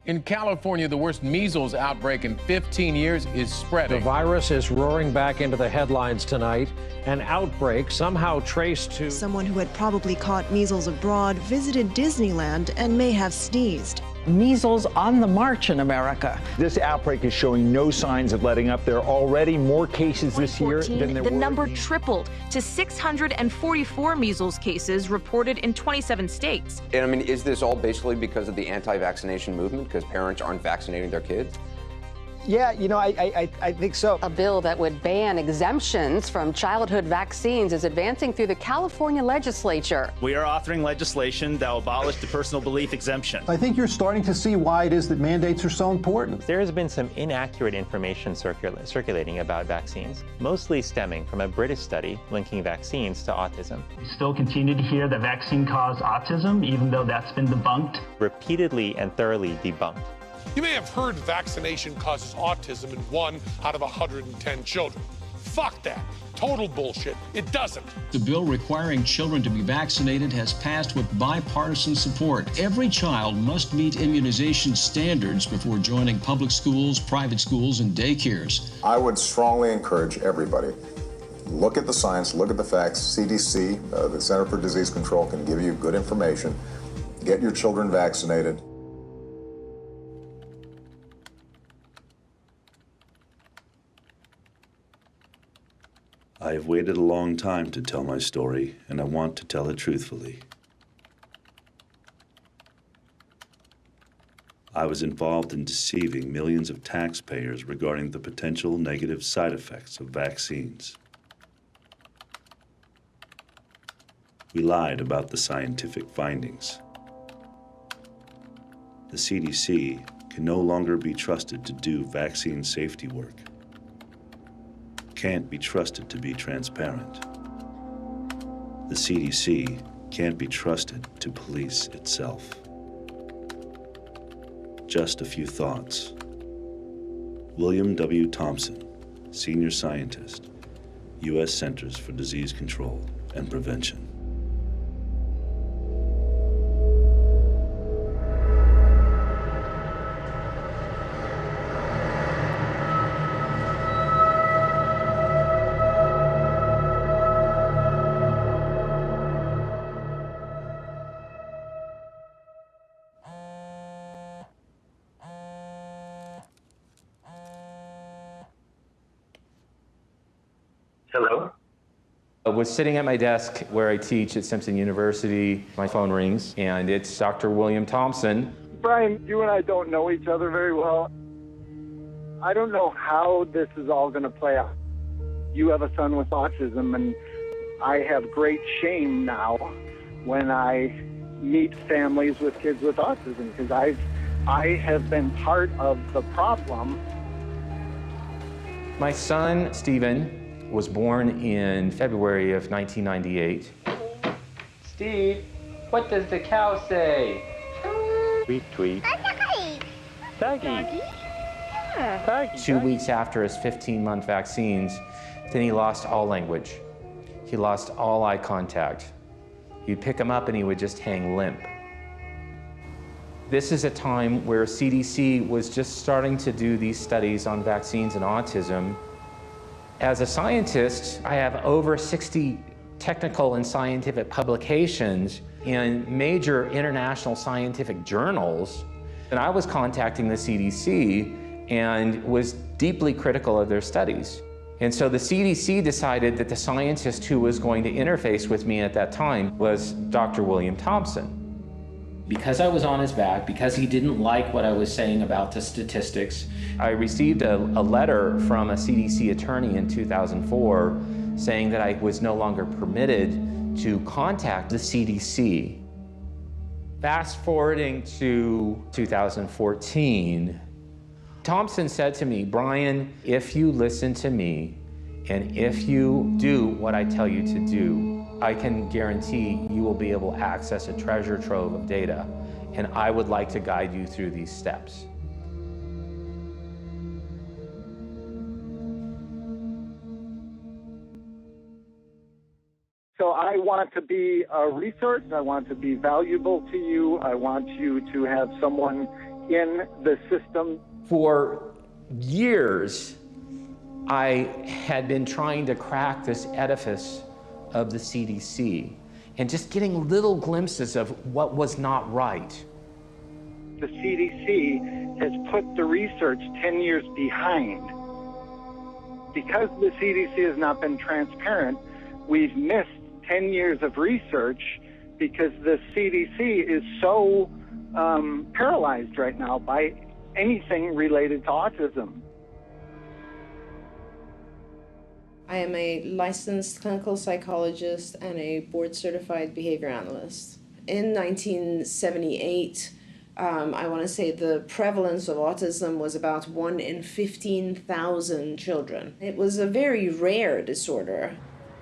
In California, the worst measles outbreak in 15 years is spreading. The virus is roaring back into the headlines tonight. An outbreak somehow traced to someone who had probably caught measles abroad visited Disneyland and may have sneezed. Measles on the march in America. This outbreak is showing no signs of letting up. There are already more cases this year than there were. The number tripled to 644 measles cases reported in 27 states. And I mean, is this all basically because of the anti-vaccination movement, because parents aren't vaccinating their kids? Yeah, you know, I think so. A bill that would ban exemptions from childhood vaccines is advancing through the California legislature. We are authoring legislation that will abolish the personal belief exemption. I think you're starting to see why it is that mandates are so important. There has been some inaccurate information circulating about vaccines, mostly stemming from a British study linking vaccines to autism. We still continue to hear that vaccine caused autism, even though that's been debunked. Repeatedly and thoroughly debunked. You may have heard vaccination causes autism in 1 out of 110 children. Fuck that. Total bullshit. It doesn't. The bill requiring children to be vaccinated has passed with bipartisan support. Every child must meet immunization standards before joining public schools, private schools, and daycares. I would strongly encourage everybody, look at the science, look at the facts. CDC, the Center for Disease Control, can give you good information. Get your children vaccinated. I have waited a long time to tell my story, and I want to tell it truthfully. I was involved in deceiving millions of taxpayers regarding the potential negative side effects of vaccines. We lied about the scientific findings. The CDC can no longer be trusted to do vaccine safety work. Can't be trusted to be transparent. The CDC can't be trusted to police itself. Just a few thoughts. William W. Thompson, Senior Scientist, U.S. Centers for Disease Control and Prevention. Hello? I was sitting at my desk where I teach at Simpson University. My phone rings, and it's Dr. William Thompson. Brian, you and I don't know each other very well. I don't know how this is all going to play out. You have a son with autism, and I have great shame now when I meet families with kids with autism, because I have been part of the problem. My son, Stephen, was born in February of 1998. Steve, what does the cow say? Tweet, tweet. Doggy. Doggy. 2 weeks after his 15-month vaccines, then he lost all language. He lost all eye contact. You'd pick him up and he would just hang limp. This is a time where CDC was just starting to do these studies on vaccines and autism. As a scientist, I have over 60 technical and scientific publications in major international scientific journals. And I was contacting the CDC and was deeply critical of their studies. And so the CDC decided that the scientist who was going to interface with me at that time was Dr. William Thompson. Because I was on his back, because he didn't like what I was saying about the statistics, I received a letter from a CDC attorney in 2004 saying that I was no longer permitted to contact the CDC. Fast forwarding to 2014, Thompson said to me, Brian, if you listen to me and if you do what I tell you to do, I can guarantee you will be able to access a treasure trove of data, and I would like to guide you through these steps. So I want to be a resource. I want to be valuable to you. I want you to have someone in the system. For years, I had been trying to crack this edifice of the CDC and just getting little glimpses of what was not right. The CDC has put the research 10 years behind. Because the CDC has not been transparent, we've missed 10 years of research because the CDC is so paralyzed right now by anything related to autism. I am a licensed clinical psychologist and a board-certified behavior analyst. In 1978, I want to say the prevalence of autism was about 1 in 15,000 children. It was a very rare disorder.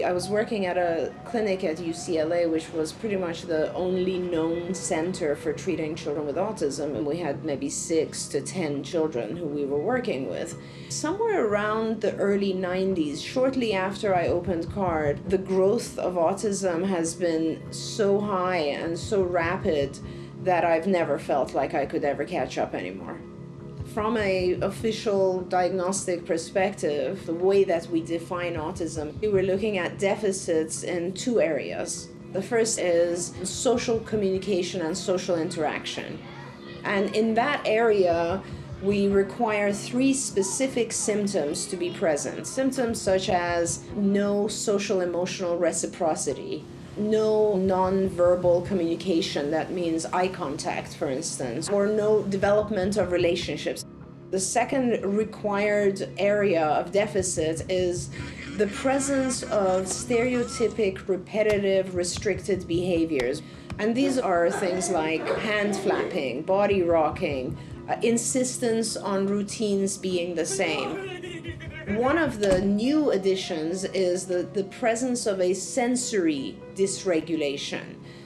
I was working at a clinic at UCLA, which was pretty much the only known center for treating children with autism, and we had maybe 6 to 10 children who we were working with. Somewhere around the early 90s, shortly after I opened CARD, the growth of autism has been so high and so rapid that I've never felt like I could ever catch up anymore. From an official diagnostic perspective, the way that we define autism, we were looking at deficits in 2 areas. The first is social communication and social interaction. And in that area, we require 3 specific symptoms to be present. Symptoms such as no social emotional reciprocity, no non-verbal communication, that means eye contact, for instance, or no development of relationships. The second required area of deficit is the presence of stereotypic, repetitive, restricted behaviors. And these are things like hand flapping, body rocking, insistence on routines being the same. One of the new additions is the presence of a sensory dysregulation.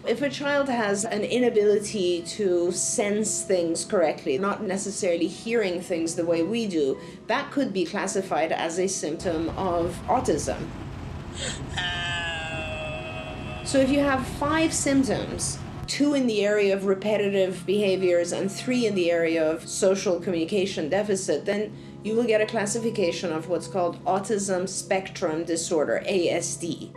If a child has an inability to sense things correctly, not necessarily hearing things the way we do, that could be classified as a symptom of autism. So if you have 5 symptoms, 2 in the area of repetitive behaviors and 3 in the area of social communication deficit, then you will get a classification of what's called autism spectrum disorder, ASD.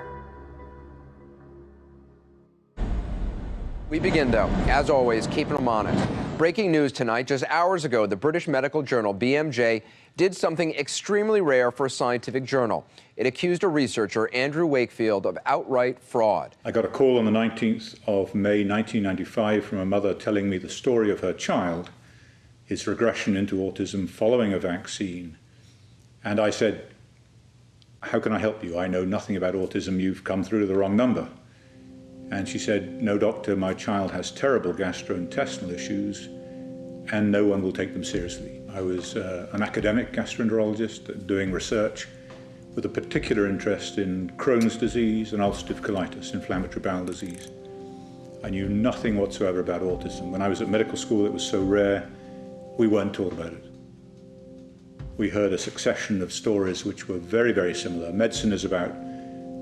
We begin, though, as always, keeping them on it. Breaking news tonight. Just hours ago, the British medical journal BMJ did something extremely rare for a scientific journal. It accused a researcher, Andrew Wakefield, of outright fraud. I got a call on the 19th of May 1995 from a mother telling me the story of her child, his regression into autism following a vaccine. And I said, "How can I help you? I know nothing about autism. You've come through to the wrong number." And she said, "No, doctor, my child has terrible gastrointestinal issues and no one will take them seriously." I was an academic gastroenterologist doing research with a particular interest in Crohn's disease and ulcerative colitis, inflammatory bowel disease. I knew nothing whatsoever about autism. When I was at medical school, it was so rare, we weren't taught about it. We heard a succession of stories which were very, very similar. Medicine is about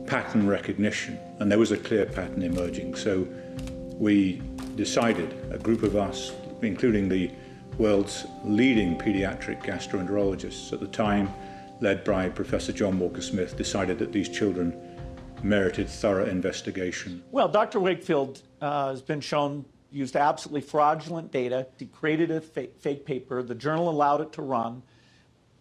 pattern recognition, and there was a clear pattern emerging. So we decided, a group of us, including the world's leading pediatric gastroenterologists at the time, led by Professor John Walker-Smith, decided that these children merited thorough investigation. Well, Dr. Wakefield has been shown used absolutely fraudulent data. He created a fake paper. The journal allowed it to run.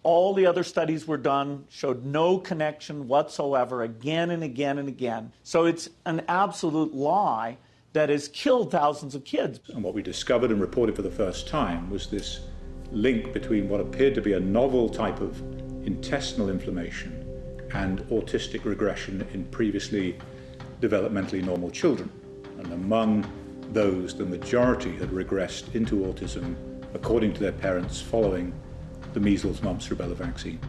All the other studies were done, showed no connection whatsoever, again and again and again. So it's an absolute lie that has killed thousands of kids. And what we discovered and reported for the first time was this link between what appeared to be a novel type of intestinal inflammation and autistic regression in previously developmentally normal children. And among those, the majority had regressed into autism, according to their parents, following the measles, mumps, rubella vaccine.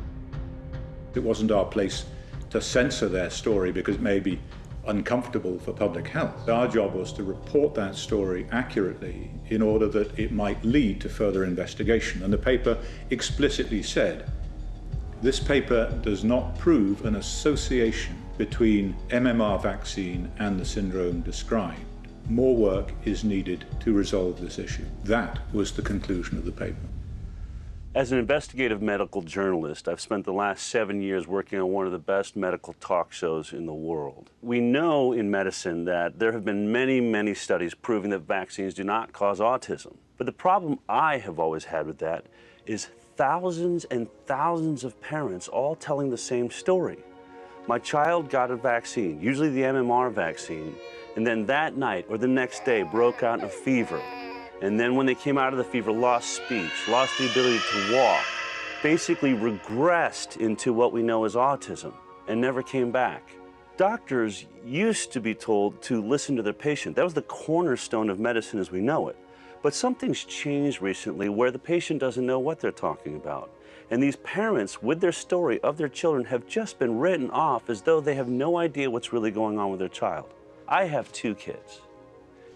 It wasn't our place to censor their story because it may be uncomfortable for public health. Our job was to report that story accurately in order that it might lead to further investigation. And the paper explicitly said, this paper does not prove an association between MMR vaccine and the syndrome described. more work is needed to resolve this issue. That was the conclusion of the paper. As an investigative medical journalist, I've spent the last 7 years working on one of the best medical talk shows in the world. We know in medicine that there have been many, many studies proving that vaccines do not cause autism. But the problem I have always had with that is thousands and thousands of parents all telling the same story. My child got a vaccine, usually the MMR vaccine, and then that night or the next day broke out in a fever. And then when they came out of the fever, lost speech, lost the ability to walk, basically regressed into what we know as autism and never came back. Doctors used to be told to listen to their patient. That was the cornerstone of medicine as we know it. But something's changed recently where the patient doesn't know what they're talking about. And these parents, with their story of their children, have just been written off as though they have no idea what's really going on with their child. I have 2 kids.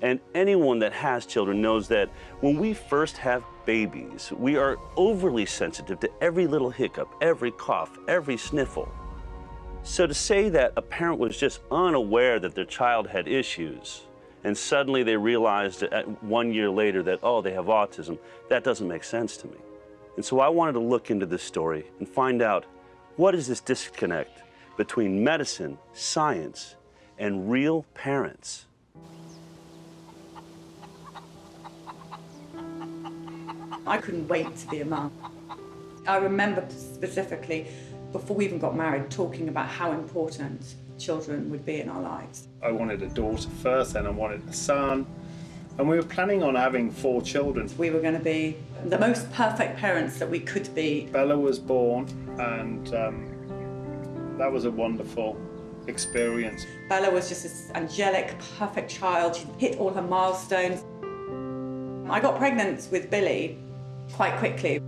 And anyone that has children knows that when we first have babies, we are overly sensitive to every little hiccup, every cough, every sniffle. So to say that a parent was just unaware that their child had issues, and suddenly they realized 1 year later that, oh, they have autism, that doesn't make sense to me. And so I wanted to look into this story and find out, what is this disconnect between medicine, science, and real parents? I couldn't wait to be a mum. I remember specifically, before we even got married, talking about how important children would be in our lives. I wanted a daughter first, then I wanted a son, and we were planning on having 4 children. We were going to be the most perfect parents that we could be. Bella was born, and that was a wonderful experience. Bella was just this angelic, perfect child. She hit all her milestones. I got pregnant with Billy quite quickly.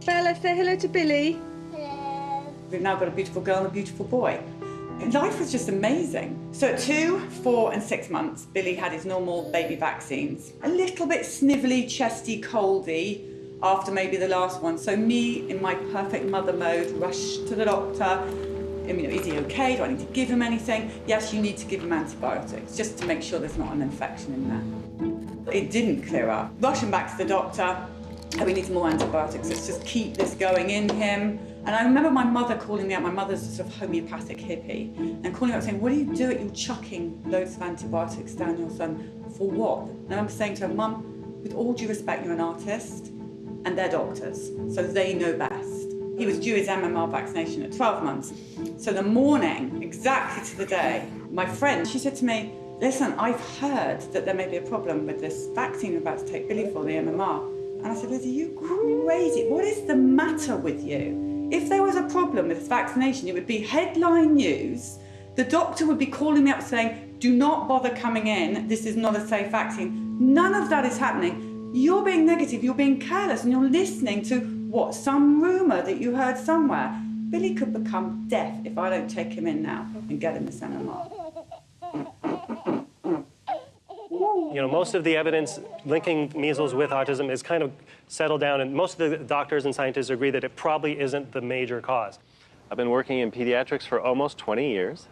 Bella, say hello to Billy. Hello. We've now got a beautiful girl and a beautiful boy. And life was just amazing. So at 2, 4 and 6 months, Billy had his normal baby vaccines. A little bit snivelly, chesty, coldy after maybe the last one. So me, in my perfect mother mode, rushed to the doctor. Is he okay? Do I need to give him anything? Yes, you need to give him antibiotics, just to make sure there's not an infection in there. It didn't clear up. Rushing back to the doctor, we need some more antibiotics. Let's just keep this going in him. And I remember my mother calling me out. My mother's a sort of homeopathic hippie, and calling me out saying, what are you doing? You're chucking loads of antibiotics down your son. For what? And I remember saying to her, Mum, with all due respect, you're an artist, and they're doctors, so they know best. He was due his MMR vaccination at 12 months. So the morning, exactly to the day, my friend, she said to me, listen, I've heard that there may be a problem with this vaccine we're about to take Billy for, the MMR. And I said, Liz, are you crazy? What is the matter with you? If there was a problem with this vaccination, it would be headline news. The doctor would be calling me up saying, do not bother coming in. This is not a safe vaccine. None of that is happening. You're being negative, you're being careless, and you're listening to what, some rumour that you heard somewhere. Billy could become deaf if I don't take him in now and get him this MMR. You know, most of the evidence linking measles with autism is kind of settled down, and most of the doctors and scientists agree that it probably isn't the major cause. I've been working in pediatrics for almost 20 years.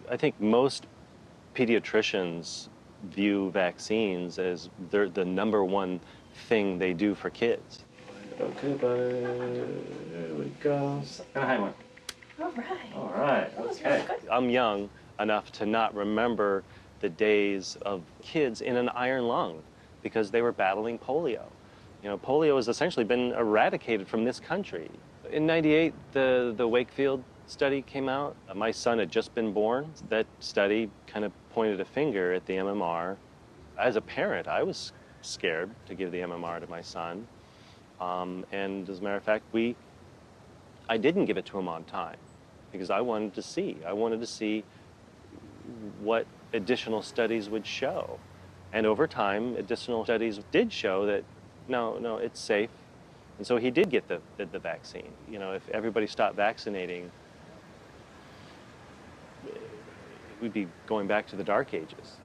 I think most pediatricians view vaccines as the #1 thing they do for kids. Okay, buddy. There we go. Hi, one. All right. All right. Okay. I'm young enough to not remember the days of kids in an iron lung because they were battling polio. You know, polio has essentially been eradicated from this country. In '98, the Wakefield study came out. My son had just been born. That study kind of pointed a finger at the MMR. As a parent, I was scared to give the MMR to my son. And as a matter of fact, I didn't give it to him on time because I wanted to see what additional studies would show. And over time, additional studies did show that, no, it's safe. And so he did get the vaccine. You know, if everybody stopped vaccinating, we'd be going back to the dark ages.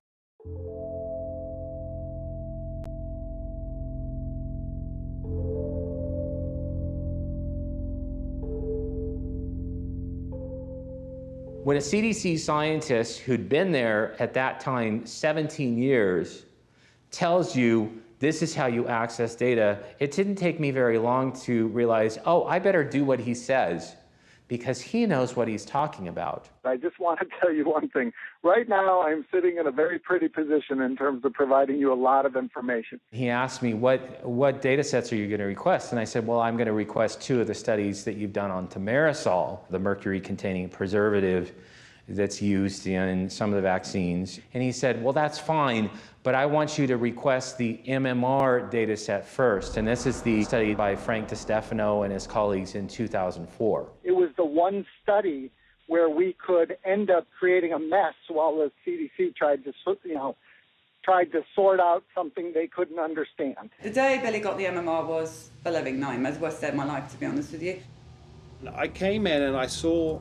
When a CDC scientist who'd been there at that time 17 years tells you this is how you access data, it didn't take me very long to realize, oh, I better do what he says because he knows what he's talking about. I just want to tell you one thing. Right now, I'm sitting in a very pretty position in terms of providing you a lot of information. He asked me, what data sets are you going to request? And I said, well, I'm going to request 2 of the studies that you've done on thimerosal, the mercury-containing preservative that's used in some of the vaccines. And he said, well, that's fine, but I want you to request the MMR data set first. And this is the study by Frank DiStefano and his colleagues in 2004. It was the one study where we could end up creating a mess while the CDC tried to sort out something they couldn't understand. The day Billy got the MMR was a living nightmare. It's the worst day of my life, to be honest with you. I came in and I saw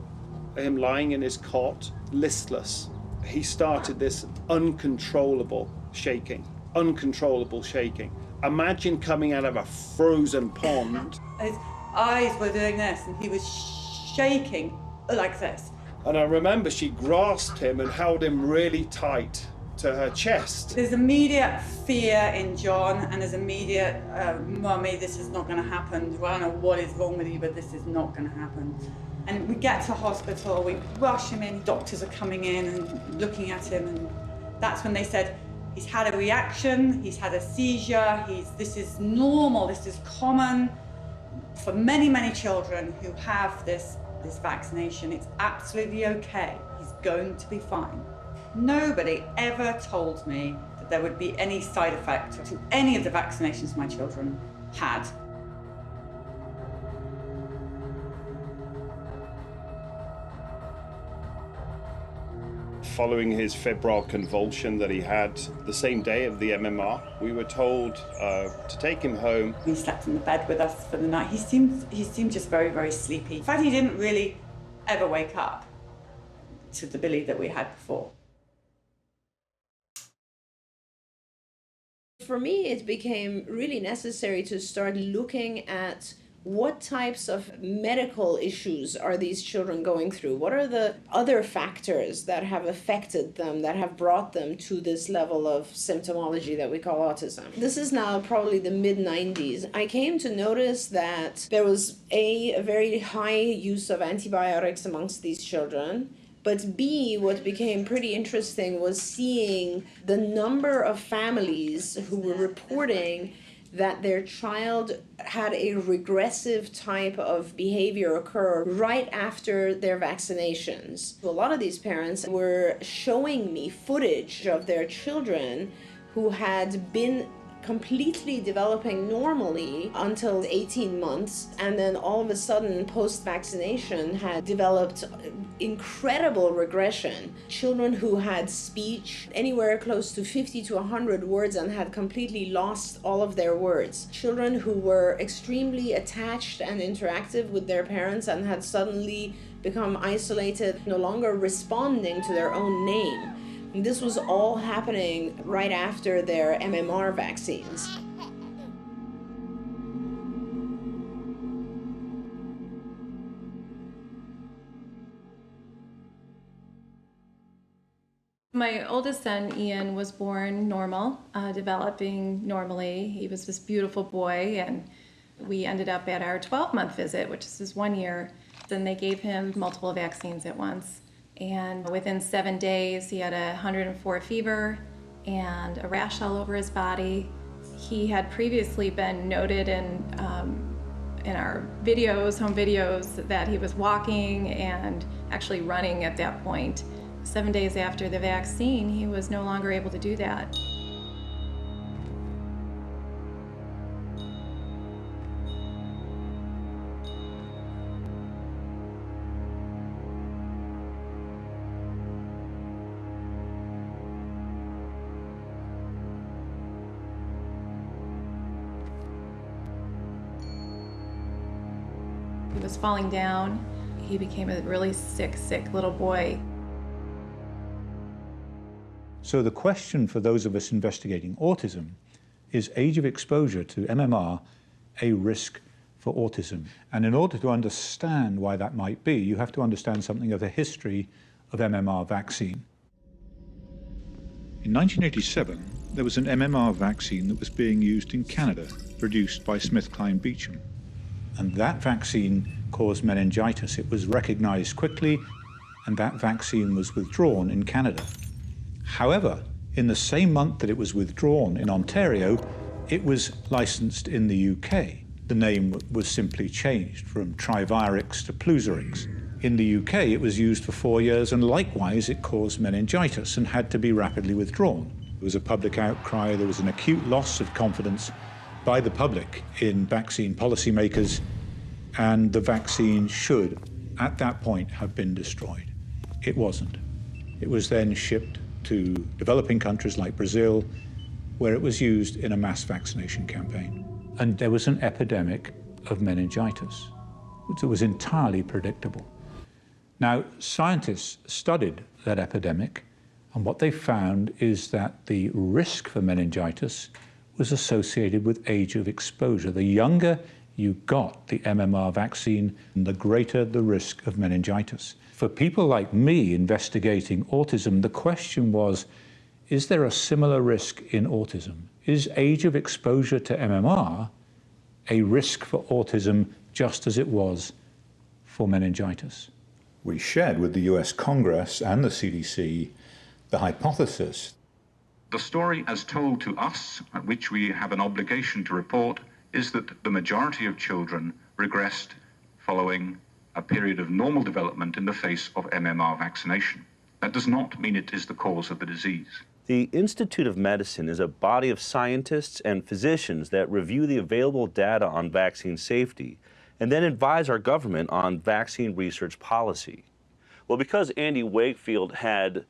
him lying in his cot, listless. He started this uncontrollable shaking. Imagine coming out of a frozen pond. His eyes were doing this and he was shaking like this. And I remember she grasped him and held him really tight to her chest. There's immediate fear in John and there's immediate, Mummy, this is not going to happen. I don't know what is wrong with you, but this is not going to happen. And we get to hospital, we rush him in, doctors are coming in and looking at him, and that's when they said, he's had a reaction, he's had a seizure, this is normal, this is common for many, many children who have this vaccination. It's absolutely okay, he's going to be fine. Nobody ever told me that there would be any side effect to any of the vaccinations my children had. Following his febrile convulsion that he had the same day of the MMR, we were told to take him home. He slept in the bed with us for the night. He seemed just very, very sleepy. In fact, he didn't really ever wake up to the Billy that we had before. For me, it became really necessary to start looking at what types of medical issues are these children going through? What are the other factors that have affected them, that have brought them to this level of symptomology that we call autism? This is now probably the mid-90s. I came to notice that there was a very high use of antibiotics amongst these children. But B, what became pretty interesting was seeing the number of families who were reporting that their child had a regressive type of behavior occur right after their vaccinations. A lot of these parents were showing me footage of their children who had been completely developing normally until 18 months, and then all of a sudden post-vaccination had developed incredible regression. Children who had speech anywhere close to 50 to 100 words and had completely lost all of their words. Children who were extremely attached and interactive with their parents and had suddenly become isolated, no longer responding to their own name. And this was all happening right after their MMR vaccines. My oldest son, Ian, was born normal, developing normally. He was this beautiful boy, and we ended up at our 12-month visit, which is his 1 year. Then they gave him multiple vaccines at once. And within 7 days, he had 104 fever and a rash all over his body. He had previously been noted in our videos, home videos, that he was walking and actually running at that point. 7 days after the vaccine, he was no longer able to do that. He was falling down. He became a really sick little boy. So the question for those of us investigating autism is age of exposure to MMR a risk for autism? And in order to understand why that might be, you have to understand something of the history of MMR vaccine. In 1987, there was an MMR vaccine that was being used in Canada, produced by SmithKline Beecham. And that vaccine caused meningitis. It was recognized quickly, and that vaccine was withdrawn in Canada. However, in the same month that it was withdrawn in Ontario, it was licensed in the UK. The name was simply changed from Trivirix to Pluzirix. In the UK, it was used for 4 years, and likewise, it caused meningitis and had to be rapidly withdrawn. There was a public outcry, there was an acute loss of confidence by the public in vaccine policymakers, and the vaccine should, at that point, have been destroyed. It wasn't. It was then shipped to developing countries like Brazil, where it was used in a mass vaccination campaign. And there was an epidemic of meningitis, which was entirely predictable. Now, scientists studied that epidemic, and what they found is that the risk for meningitis was associated with age of exposure. The younger you got the MMR vaccine, the greater the risk of meningitis. For people like me investigating autism, the question was, is there a similar risk in autism? Is age of exposure to MMR a risk for autism just as it was for meningitis? We shared with the US Congress and the CDC the hypothesis. The story as told to us, at which we have an obligation to report, is that the majority of children regressed following a period of normal development in the face of MMR vaccination. That does not mean it is the cause of the disease. The Institute of Medicine is a body of scientists and physicians that review the available data on vaccine safety and then advise our government on vaccine research policy. Well, because Andy Wakefield had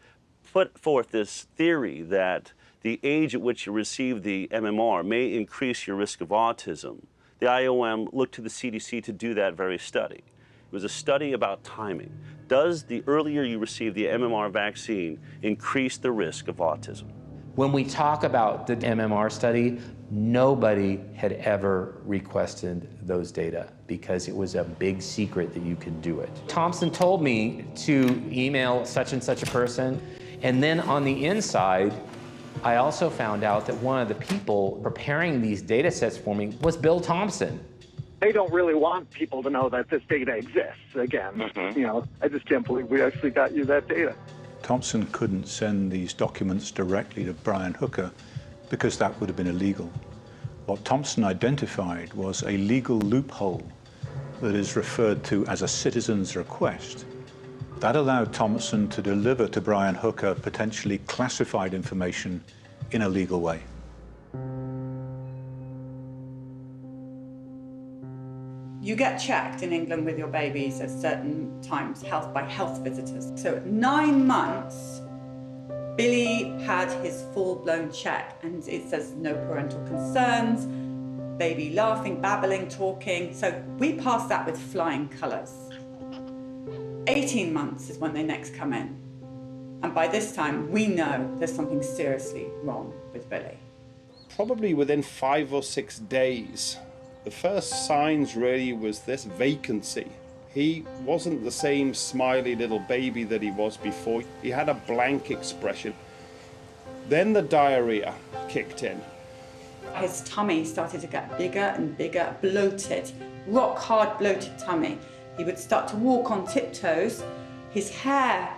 put forth this theory that the age at which you receive the MMR may increase your risk of autism, the IOM looked to the CDC to do that very study. It was a study about timing. Does the earlier you receive the MMR vaccine increase the risk of autism? When we talk about the MMR study, nobody had ever requested those data because it was a big secret that you could do it. Thompson told me to email such and such a person, and then on the inside, I also found out that one of the people preparing these data sets for me was Bill Thompson. They don't really want people to know that this data exists. Again, you know, I just can't believe we actually got you that data. Thompson couldn't send these documents directly to Brian Hooker because that would have been illegal. What Thompson identified was a legal loophole that is referred to as a citizen's request. That allowed Thompson to deliver to Brian Hooker potentially classified information in a legal way. You get checked in England with your babies at certain times, by health visitors. So at 9 months, Billy had his full-blown check, and it says no parental concerns, baby laughing, babbling, talking. So we passed that with flying colours. 18 months is when they next come in. And by this time, we know there's something seriously wrong with Billy. Probably within 5 or 6 days, the first signs really was this vacancy. He wasn't the same smiley little baby that he was before. He had a blank expression. Then the diarrhea kicked in. His tummy started to get bigger and bigger, bloated, rock hard bloated tummy. He would start to walk on tiptoes. His hair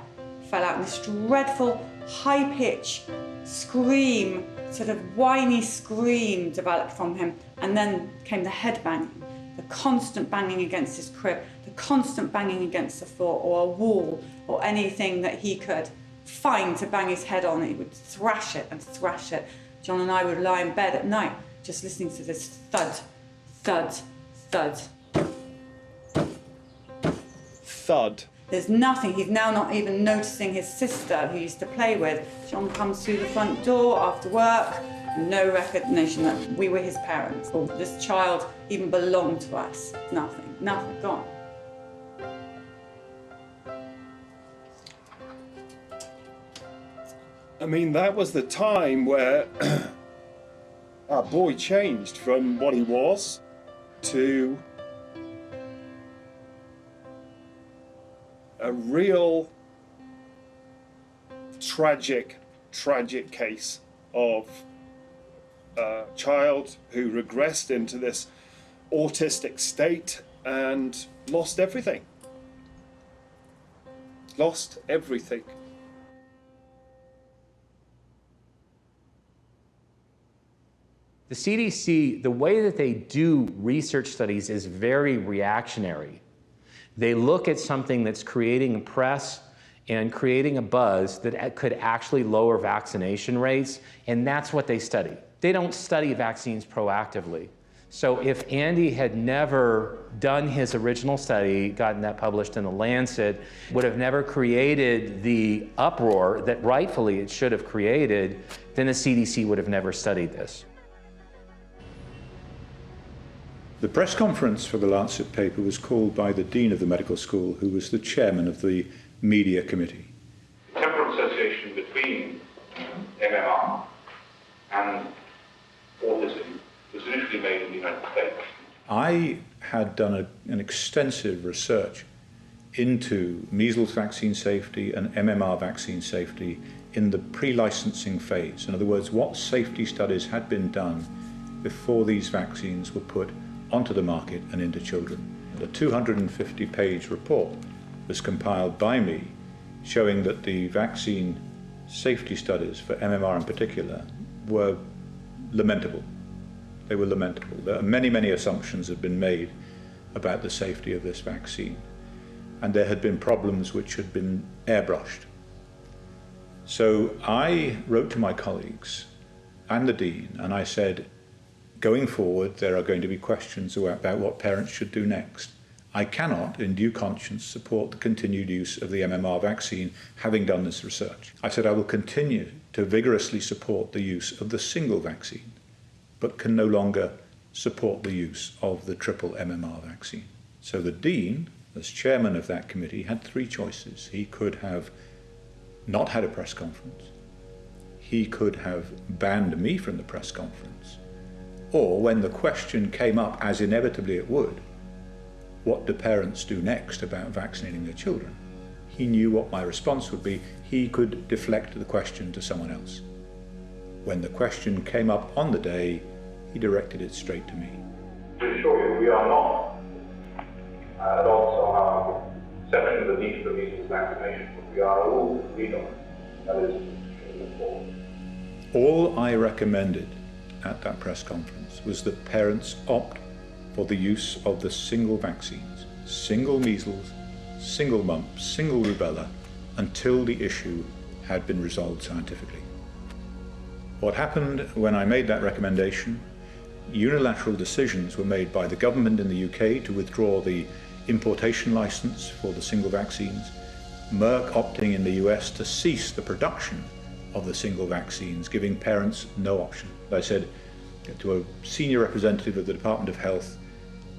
fell out, and this dreadful high-pitched scream, sort of whiny scream developed from him. And then came the head banging, the constant banging against his crib, the constant banging against the floor or a wall or anything that he could find to bang his head on. He would thrash it and thrash it. John and I would lie in bed at night just listening to this thud, thud, thud. Thud. There's nothing. He's now not even noticing his sister who he used to play with. John comes through the front door after work. No recognition that we were his parents or this child even belonged to us. Nothing, nothing, gone. I mean, that was the time where our boy changed from what he was to a real tragic, tragic case of a child who regressed into this autistic state and lost everything. Lost everything. The CDC, the way that they do research studies is very reactionary. They look at something that's creating a press and creating a buzz that could actually lower vaccination rates, and that's what they study. They don't study vaccines proactively. So if Andy had never done his original study, gotten that published in The Lancet, would have never created the uproar that rightfully it should have created, then the CDC would have never studied this. The press conference for the Lancet paper was called by the Dean of the medical school, who was the chairman of the media committee. The temporal association between MMR and autism was initially made in the United States. I had done an extensive research into measles vaccine safety and MMR vaccine safety in the pre-licensing phase. In other words, what safety studies had been done before these vaccines were put onto the market and into children. The 250-page report was compiled by me showing that the vaccine safety studies for MMR in particular were lamentable. They were lamentable. There are many, many assumptions have been made about the safety of this vaccine, and there had been problems which had been airbrushed. So I wrote to my colleagues and the dean, and I said, going forward, there are going to be questions about what parents should do next. I cannot, in due conscience, support the continued use of the MMR vaccine, having done this research. I said I will continue to vigorously support the use of the single vaccine, but can no longer support the use of the triple MMR vaccine. So the dean, as chairman of that committee, had three choices. He could have not had a press conference. He could have banned me from the press conference. Or when the question came up, as inevitably it would, what do parents do next about vaccinating their children? He knew what my response would be. He could deflect the question to someone else. When the question came up on the day, he directed it straight to me. To assure you, we are not at all somehow exception to the need for measles vaccination, but we are all legal. That is all I recommended at that press conference was that parents opt for the use of the single vaccines, single measles, single mumps, single rubella, until the issue had been resolved scientifically. What happened when I made that recommendation, unilateral decisions were made by the government in the UK to withdraw the importation license for the single vaccines, Merck opting in the US to cease the production of the single vaccines, giving parents no option. I said to a senior representative of the Department of Health,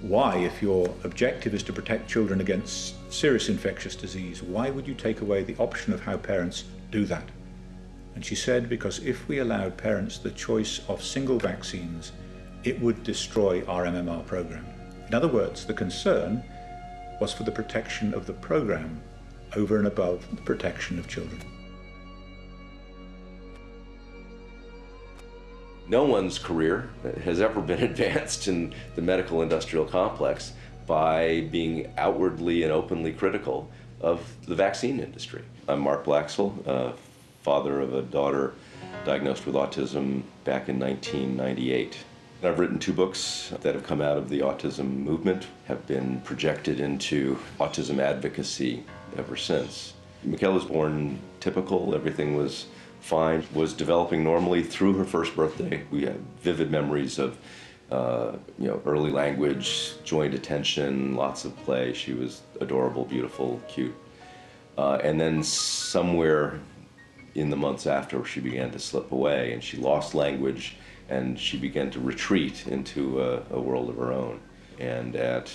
why, if your objective is to protect children against serious infectious disease, why would you take away the option of how parents do that? And she said, because if we allowed parents the choice of single vaccines, it would destroy our MMR program. In other words, the concern was for the protection of the program over and above the protection of children. No one's career has ever been advanced in the medical industrial complex by being outwardly and openly critical of the vaccine industry. I'm Mark Blaxell, father of a daughter diagnosed with autism back in 1998. I've written 2 books that have come out of the autism movement, have been projected into autism advocacy ever since. Michaela was born typical, everything was fine, was developing normally through her first birthday. We have vivid memories of early language, joint attention, lots of play. She was adorable, beautiful, cute. And then somewhere in the months after, she began to slip away and she lost language and she began to retreat into a world of her own. And at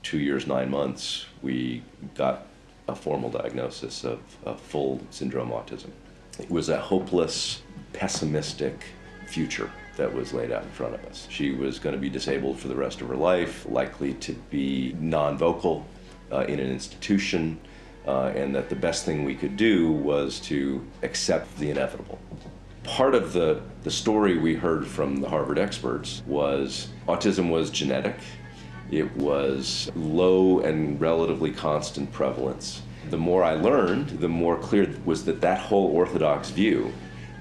2 years, 9 months, we got a formal diagnosis of full syndrome autism. It was a hopeless, pessimistic future that was laid out in front of us. She was going to be disabled for the rest of her life, likely to be non-vocal in an institution, and that the best thing we could do was to accept the inevitable. Part of the story we heard from the Harvard experts was autism was genetic. It was low and relatively constant prevalence. The more I learned, the more clear it was that that whole orthodox view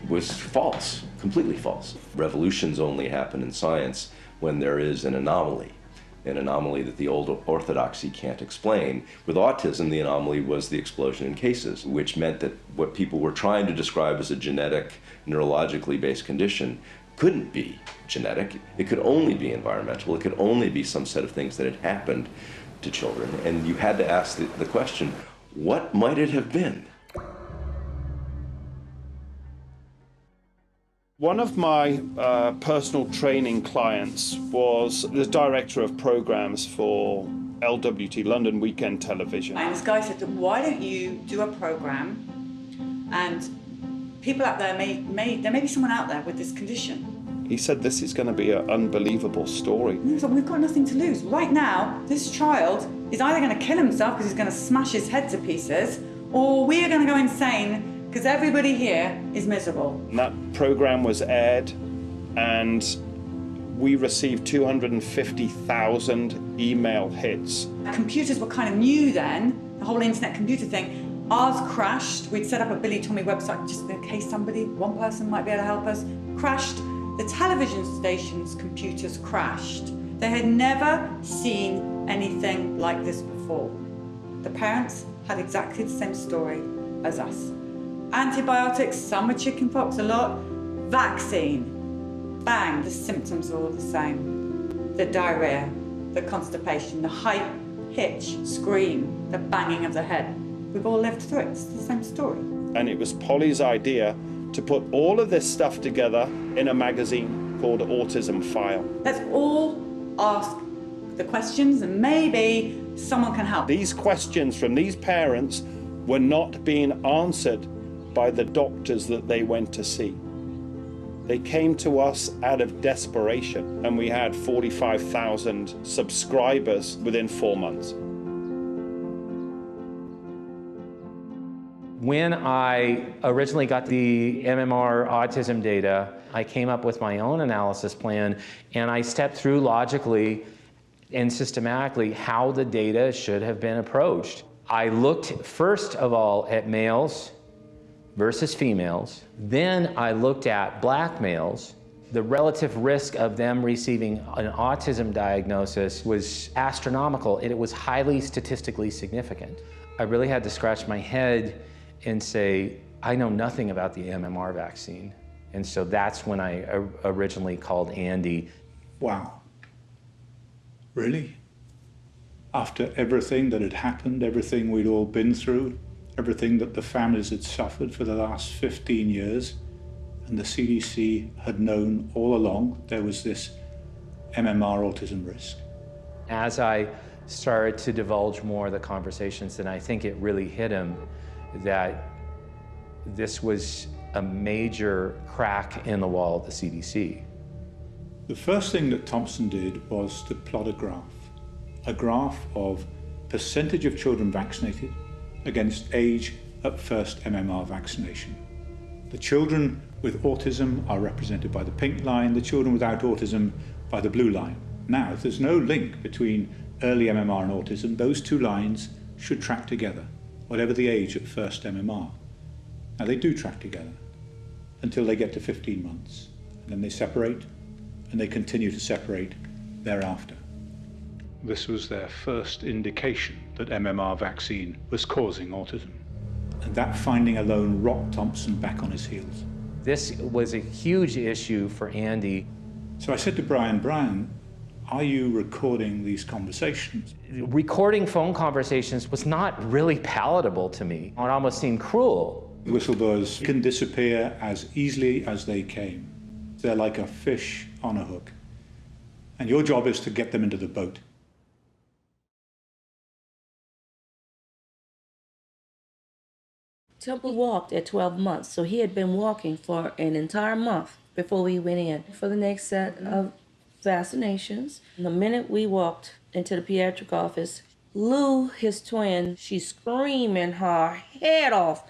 was false, completely false. Revolutions only happen in science when there is an anomaly that the old orthodoxy can't explain. With autism, the anomaly was the explosion in cases, which meant that what people were trying to describe as a genetic, neurologically based condition couldn't be genetic. It could only be environmental. It could only be some set of things that had happened to children. And you had to ask the question, what might it have been? One of my personal training clients was the director of programs for LWT, London Weekend Television. And this guy said, why don't you do a program, and people out there there may be someone out there with this condition. He said, this is going to be an unbelievable story. So we've got nothing to lose. Right now, this child is either going to kill himself because he's going to smash his head to pieces, or we are going to go insane because everybody here is miserable. And that program was aired, and we received 250,000 email hits. Computers were kind of new then, the whole internet computer thing. Ours crashed. We'd set up a Billy Tommy website just in case one person might be able to help us. Crashed. The television station's computers crashed. They had never seen anything like this before. The parents had exactly the same story as us. Antibiotics, some were chickenpox, a lot. Vaccine, bang, the symptoms are all the same. The diarrhea, the constipation, the high pitch scream, the banging of the head. We've all lived through it, it's the same story. And it was Polly's idea to put all of this stuff together in a magazine called Autism File. Let's all ask the questions and maybe someone can help. These questions from these parents were not being answered by the doctors that they went to see. They came to us out of desperation, and we had 45,000 subscribers within 4 months. When I originally got the MMR autism data, I came up with my own analysis plan, and I stepped through logically and systematically how the data should have been approached. I looked first of all at males versus females. Then I looked at black males. The relative risk of them receiving an autism diagnosis was astronomical, and it was highly statistically significant. I really had to scratch my head and say, I know nothing about the MMR vaccine. And so that's when I originally called Andy. Wow. Really? After everything that had happened, everything we'd all been through, everything that the families had suffered for the last 15 years, and the CDC had known all along there was this MMR autism risk. As I started to divulge more of the conversations, then I think it really hit him that this was a major crack in the wall of the CDC. The first thing that Thompson did was to plot a graph of percentage of children vaccinated against age at first MMR vaccination. The children with autism are represented by the pink line, the children without autism by the blue line. Now, if there's no link between early MMR and autism, those two lines should track together, whatever the age at first MMR. Now, they do track together until they get to 15 months. And then they separate, and they continue to separate thereafter. This was their first indication that MMR vaccine was causing autism. And that finding alone rocked Thompson back on his heels. This was a huge issue for Andy. So I said to Brian, are you recording these conversations? Recording phone conversations was not really palatable to me. It almost seemed cruel. Whistleblowers can disappear as easily as they came. They're like a fish on a hook. And your job is to get them into the boat. Temple walked at 12 months, so he had been walking for an entire month before we went in for the next set of vaccinations. The minute we walked into the pediatric office, Lou, his twin, she's screaming her head off.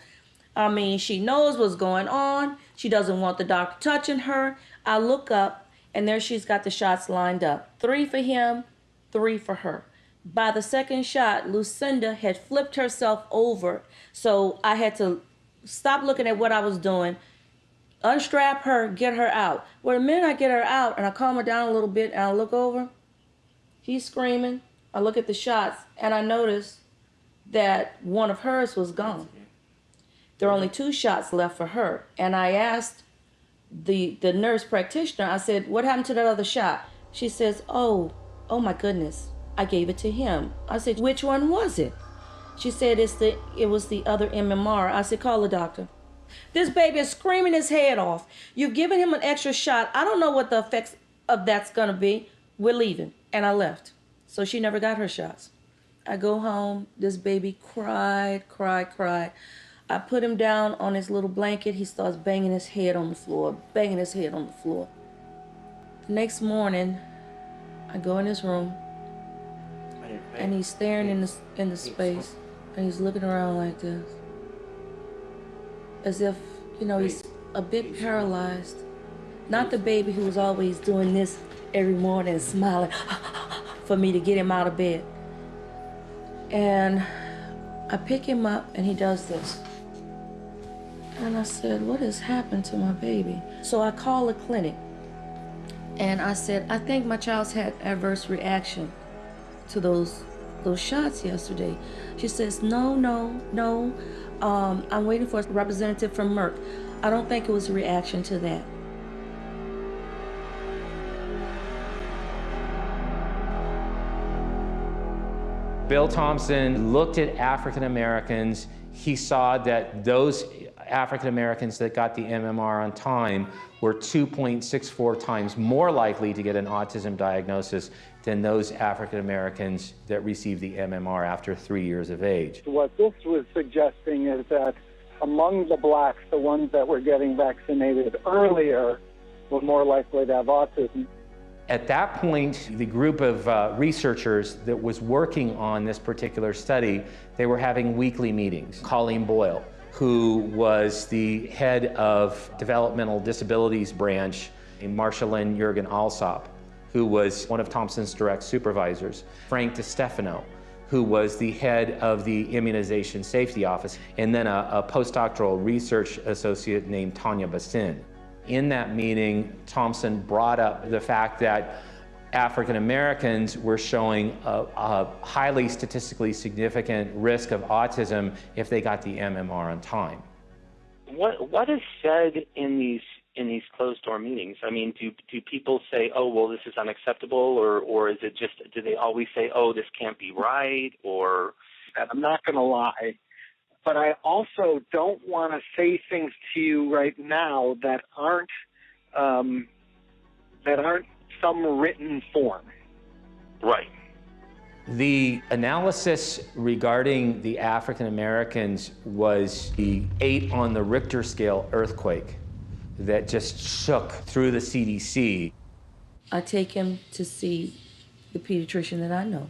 I mean, she knows what's going on. She doesn't want the doctor touching her. I look up, and there she's got the shots lined up. 3 for him, 3 for her. By the second shot, Lucinda had flipped herself over. So I had to stop looking at what I was doing, unstrap her, get her out. Well, the minute I get her out and I calm her down a little bit and I look over, he's screaming. I look at the shots and I notice that one of hers was gone. There are only 2 shots left for her. And I asked the nurse practitioner, I said, what happened to that other shot? She says, oh my goodness, I gave it to him. I said, which one was it? She said, it was the other MMR. I said, call the doctor. This baby is screaming his head off. You've given him an extra shot. I don't know what the effects of that's gonna be. We're leaving. And I left. So she never got her shots. I go home, this baby cried. I put him down on his little blanket. He starts banging his head on the floor. The next morning, I go in his room, and he's staring in the space, and he's looking around like this, as if, you know, he's a bit paralyzed. Not the baby who was always doing this every morning and smiling for me to get him out of bed. And I pick him up, and he does this. And I said, what has happened to my baby? So I call the clinic, and I said, I think my child's had adverse reaction to those shots yesterday. She says, no. I'm waiting for a representative from Merck. I don't think it was a reaction to that. Bill Thompson looked at African Americans. He saw that those African Americans that got the MMR on time were 2.64 times more likely to get an autism diagnosis than those African Americans that received the MMR after 3 years of age. What this was suggesting is that among the blacks, the ones that were getting vaccinated earlier were more likely to have autism. At that point, the group of researchers that was working on this particular study, they were having weekly meetings. Colleen Boyle, who was the head of developmental disabilities branch, and Marshalyn Jurgen Alsop, who was one of Thompson's direct supervisors, Frank DiStefano, who was the head of the immunization safety office, and then a postdoctoral research associate named Tanya Bassin. In that meeting, Thompson brought up the fact that African Americans were showing a highly statistically significant risk of autism if they got the MMR on time. What is said in these closed-door meetings? I mean, do people say, oh, well, this is unacceptable, or is it just, do they always say, oh, this can't be right, or? I'm not going to lie, but I also don't want to say things to you right now that aren't some written form. Right. The analysis regarding the African Americans was the 8 on the Richter scale earthquake that just shook through the CDC. I take him to see the pediatrician that I know.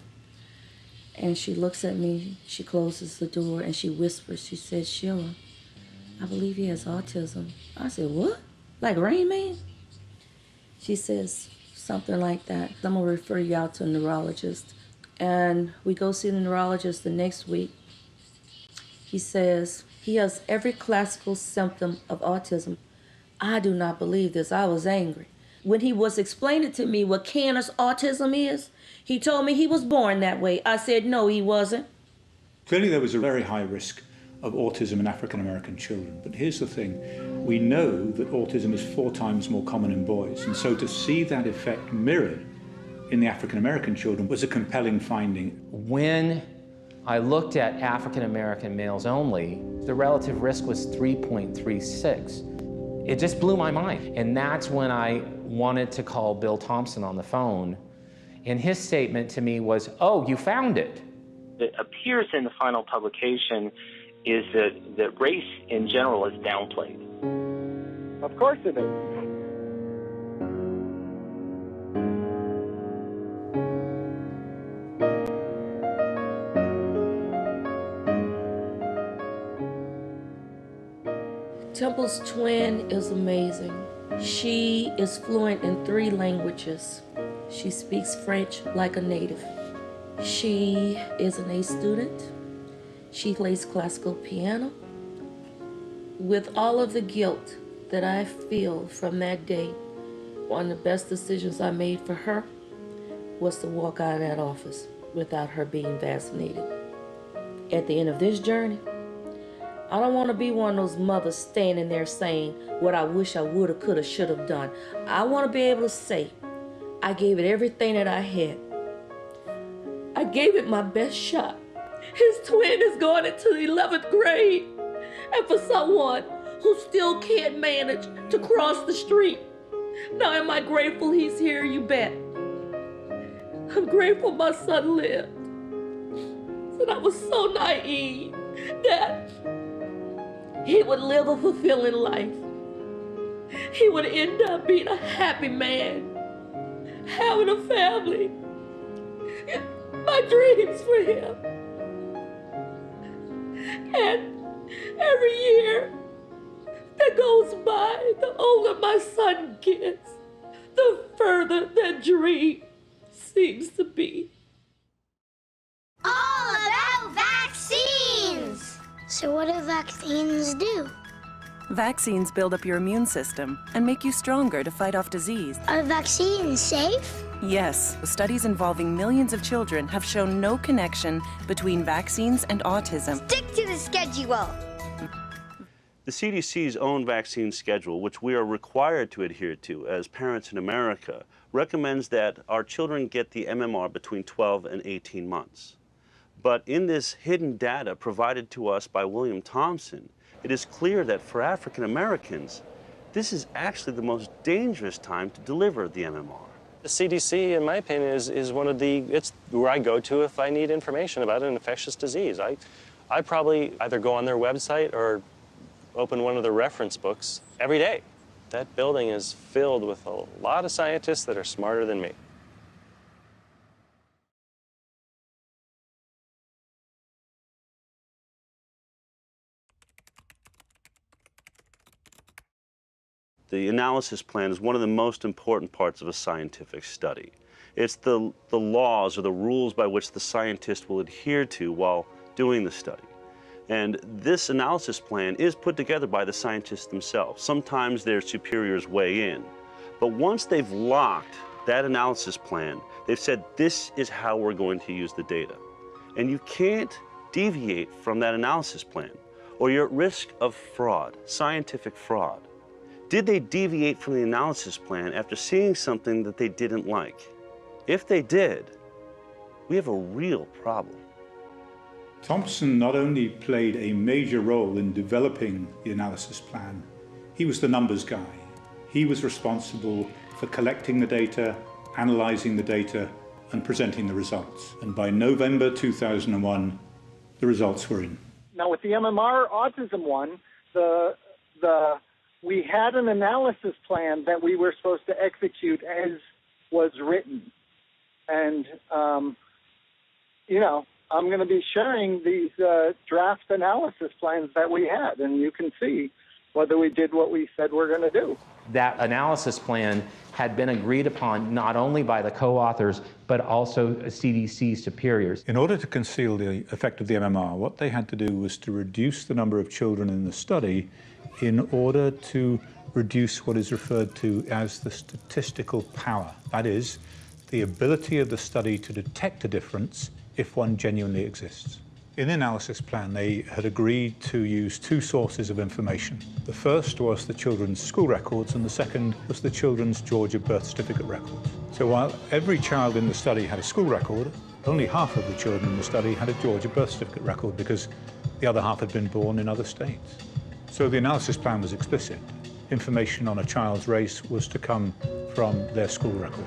And she looks at me, she closes the door, and she whispers, she says, Sheila, I believe he has autism. I said, what? Like Rain Man? She says something like that. I'm gonna refer you out to a neurologist. And we go see the neurologist the next week. He says he has every classical symptom of autism. I do not believe this. I was angry. When he was explaining to me what Canner's autism is, he told me he was born that way. I said, no, he wasn't. Clearly there was a very high risk of autism in African American children. But here's the thing. We know that autism is 4 times more common in boys. And so to see that effect mirrored in the African American children was a compelling finding. When I looked at African American males only, the relative risk was 3.36. It just blew my mind. And that's when I wanted to call Bill Thompson on the phone. And his statement to me was, oh, you found it. It appears in the final publication is that race in general is downplayed. Of course it is. Temple's twin is amazing. She is fluent in 3 languages. She speaks French like a native. She is an A student. She plays classical piano. With all of the guilt that I feel from that day, one of the best decisions I made for her was to walk out of that office without her being vaccinated. At the end of this journey, I don't want to be one of those mothers standing there saying what I wish I would have, could have, should have done. I want to be able to say, I gave it everything that I had. I gave it my best shot. His twin is going into the 11th grade. And for someone who still can't manage to cross the street, now am I grateful he's here? You bet. I'm grateful my son lived. And I was so naive that he would live a fulfilling life. He would end up being a happy man, having a family. My dreams for him. And every year that goes by, the older my son gets, the further that dream seems to be. All about vaccines! So what do vaccines do? Vaccines build up your immune system and make you stronger to fight off disease. Are vaccines safe? Yes, studies involving millions of children have shown no connection between vaccines and autism. Stick to the schedule. The CDC's own vaccine schedule, which we are required to adhere to as parents in America, recommends that our children get the MMR between 12 and 18 months. But in this hidden data provided to us by William Thompson, it is clear that for African Americans, this is actually the most dangerous time to deliver the MMR. The CDC, in my opinion, is one of it's where I go to if I need information about an infectious disease. I probably either go on their website or open one of the reference books every day. That building is filled with a lot of scientists that are smarter than me. The analysis plan is one of the most important parts of a scientific study. It's the laws or the rules by which the scientist will adhere to while doing the study. And this analysis plan is put together by the scientists themselves. Sometimes their superiors weigh in. But once they've locked that analysis plan, they've said this is how we're going to use the data. And you can't deviate from that analysis plan, or you're at risk of fraud, scientific fraud. Did they deviate from the analysis plan after seeing something that they didn't like? If they did, we have a real problem. Thompson not only played a major role in developing the analysis plan, he was the numbers guy. He was responsible for collecting the data, analyzing the data, and presenting the results. And by November 2001, the results were in. Now with the MMR autism one, we had an analysis plan that we were supposed to execute as was written. And, I'm going to be sharing these draft analysis plans that we had, and you can see whether we did what we said we're going to do. That analysis plan had been agreed upon not only by the co-authors, but also CDC superiors. In order to conceal the effect of the MMR, what they had to do was to reduce the number of children in the study in order to reduce what is referred to as the statistical power. That is, the ability of the study to detect a difference if one genuinely exists. In the analysis plan, they had agreed to use 2 sources of information. The first was the children's school records, and the second was the children's Georgia birth certificate records. So while every child in the study had a school record, only half of the children in the study had a Georgia birth certificate record because the other half had been born in other states. So the analysis plan was explicit. Information on a child's race was to come from their school record.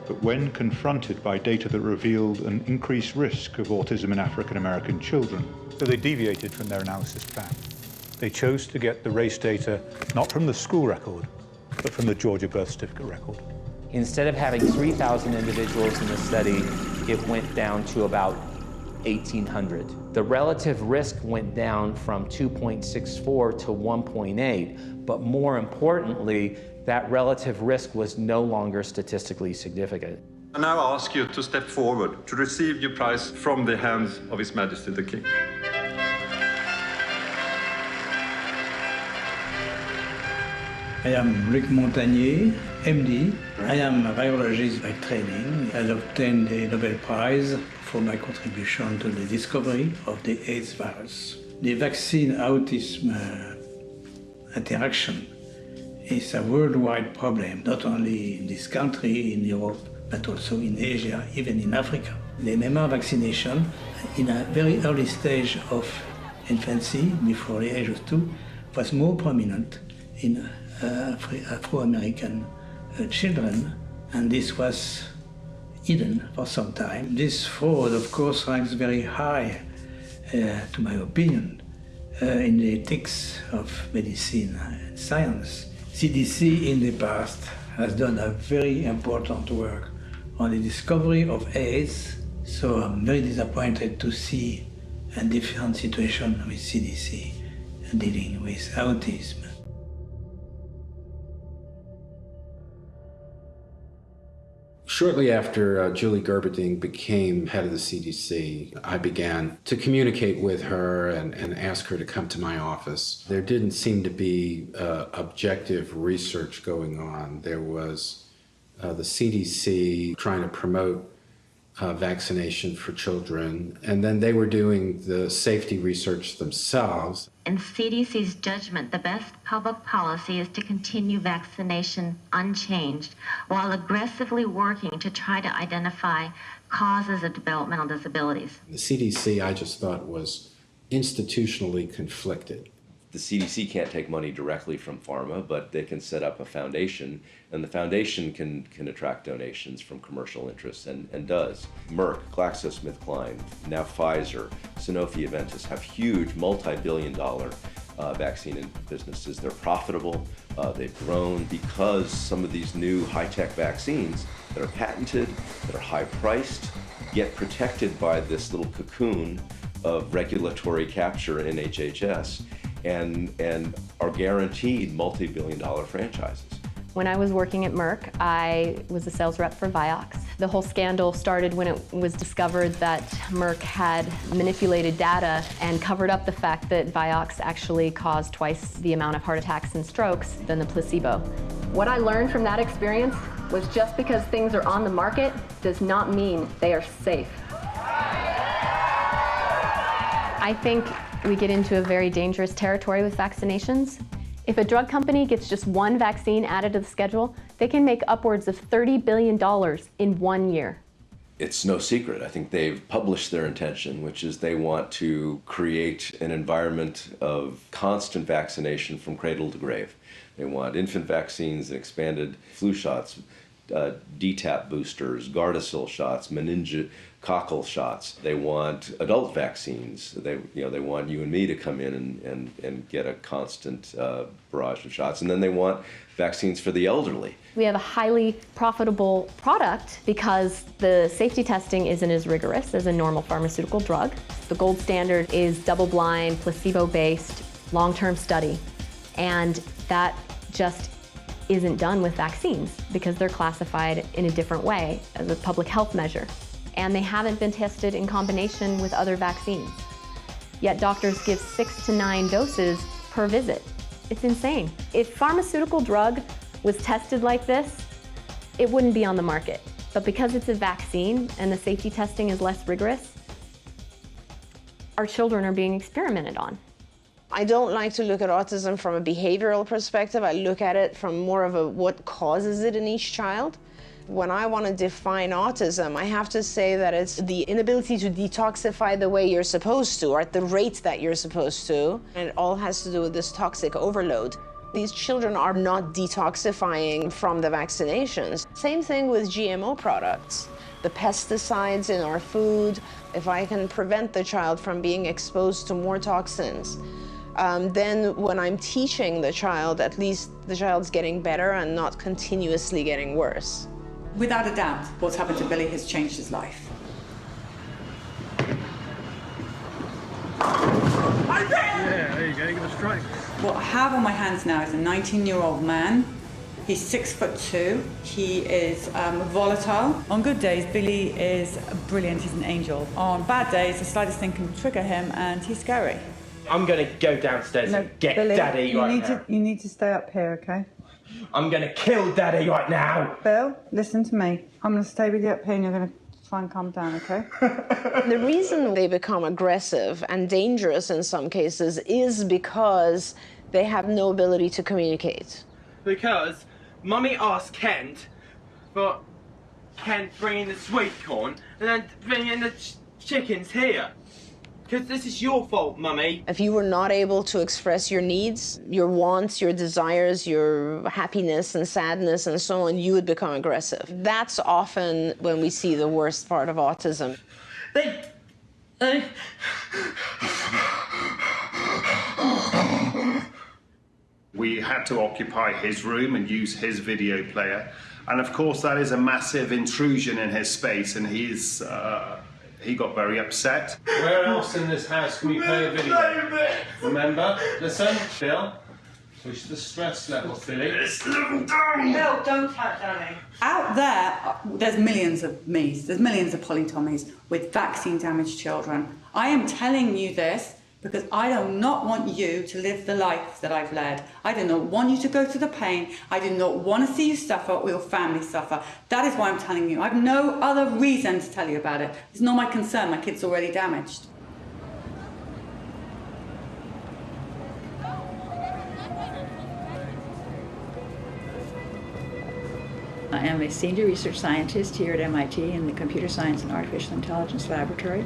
But when confronted by data that revealed an increased risk of autism in African American children, so they deviated from their analysis plan. They chose to get the race data not from the school record, but from the Georgia birth certificate record. Instead of having 3,000 individuals in the study, it went down to about 1800. The relative risk went down from 2.64 to 1.8, but more importantly, that relative risk was no longer statistically significant. I now ask you to step forward to receive your prize from the hands of His Majesty the King. I am Luc Montagnier, MD. I am a virologist by training. I obtained the Nobel Prize for my contribution to the discovery of the AIDS virus. The vaccine-autism interaction is a worldwide problem, not only in this country, in Europe, but also in Asia, even in Africa. The MMR vaccination, in a very early stage of infancy, before the age of 2, was more prominent in Afro-American children, and this was hidden for some time. This fraud, of course, ranks very high, to my opinion, in the ethics of medicine and science. CDC in the past has done a very important work on the discovery of AIDS, so I'm very disappointed to see a different situation with CDC dealing with autism. Shortly after Julie Gerberding became head of the CDC, I began to communicate with her and ask her to come to my office. There didn't seem to be objective research going on. There was the CDC trying to promote vaccination for children, and then they were doing the safety research themselves. In CDC's judgment, the best public policy is to continue vaccination unchanged while aggressively working to try to identify causes of developmental disabilities. The CDC, I just thought, was institutionally conflicted. The CDC can't take money directly from pharma, but they can set up a foundation, and the foundation can attract donations from commercial interests, and does. Merck, GlaxoSmithKline, now Pfizer, Sanofi, Aventis have huge multi-billion-dollar vaccine businesses. They're profitable, they've grown because some of these new high-tech vaccines that are patented, that are high-priced, get protected by this little cocoon of regulatory capture in HHS, and are guaranteed multi-billion-dollar franchises. When I was working at Merck, I was a sales rep for Vioxx. The whole scandal started when it was discovered that Merck had manipulated data and covered up the fact that Vioxx actually caused twice the amount of heart attacks and strokes than the placebo. What I learned from that experience was just because things are on the market does not mean they are safe. I think we get into a very dangerous territory with vaccinations. If a drug company gets just one vaccine added to the schedule, they can make upwards of $30 billion in 1 year. It's no secret. I think they've published their intention, which is they want to create an environment of constant vaccination from cradle to grave. They want infant vaccines and expanded flu shots, DTaP boosters, Gardasil shots, meningococcal shots. They want adult vaccines. They want you and me to come in and get a constant barrage of shots. And then they want vaccines for the elderly. We have a highly profitable product because the safety testing isn't as rigorous as a normal pharmaceutical drug. The gold standard is double-blind, placebo-based, long-term study. And that just isn't done with vaccines because they're classified in a different way as a public health measure. And they haven't been tested in combination with other vaccines. Yet doctors give 6 to 9 doses per visit. It's insane. If pharmaceutical drug was tested like this, it wouldn't be on the market. But because it's a vaccine and the safety testing is less rigorous, our children are being experimented on. I don't like to look at autism from a behavioral perspective. I look at it from more of a what causes it in each child. When I want to define autism, I have to say that it's the inability to detoxify the way you're supposed to, or at the rate that you're supposed to. And it all has to do with this toxic overload. These children are not detoxifying from the vaccinations. Same thing with GMO products. The pesticides in our food, if I can prevent the child from being exposed to more toxins, then when I'm teaching the child, at least the child's getting better and not continuously getting worse. Without a doubt, what's happened to Billy has changed his life. strength. What I have on my hands now is a 19-year-old man. He's 6'2". He is volatile. On good days, Billy is brilliant. He's an angel. On bad days, the slightest thing can trigger him, and he's scary. I'm going to go downstairs and get Billy, Daddy right now. You need to stay up here, okay? I'm going to kill Daddy right now. Bill, listen to me. I'm going to stay with you up here, and you're going to try and calm down, okay? The reason they become aggressive and dangerous in some cases is because they have no ability to communicate. Because Mummy asked Kent for Kent bringing the sweet corn and then bringing the chickens here. Because this is your fault, Mummy. If you were not able to express your needs, your wants, your desires, your happiness and sadness and so on, you would become aggressive. That's often when we see the worst part of autism. We had to occupy his room and use his video player. And of course, that is a massive intrusion in his space, and he got very upset. Where else in this house can we play a video? Remember? Listen, Bill. Push the stress level, Philly. It's level down! Bill, don't touch Danny. Out there, there's millions of me's, there's millions of polytomies with vaccine-damaged children. I am telling you this because I do not want you to live the life that I've led. I do not want you to go through the pain. I do not want to see you suffer or your family suffer. That is why I'm telling you. I have no other reason to tell you about it. It's not my concern. My kid's already damaged. I am a senior research scientist here at MIT in the Computer Science and Artificial Intelligence Laboratory.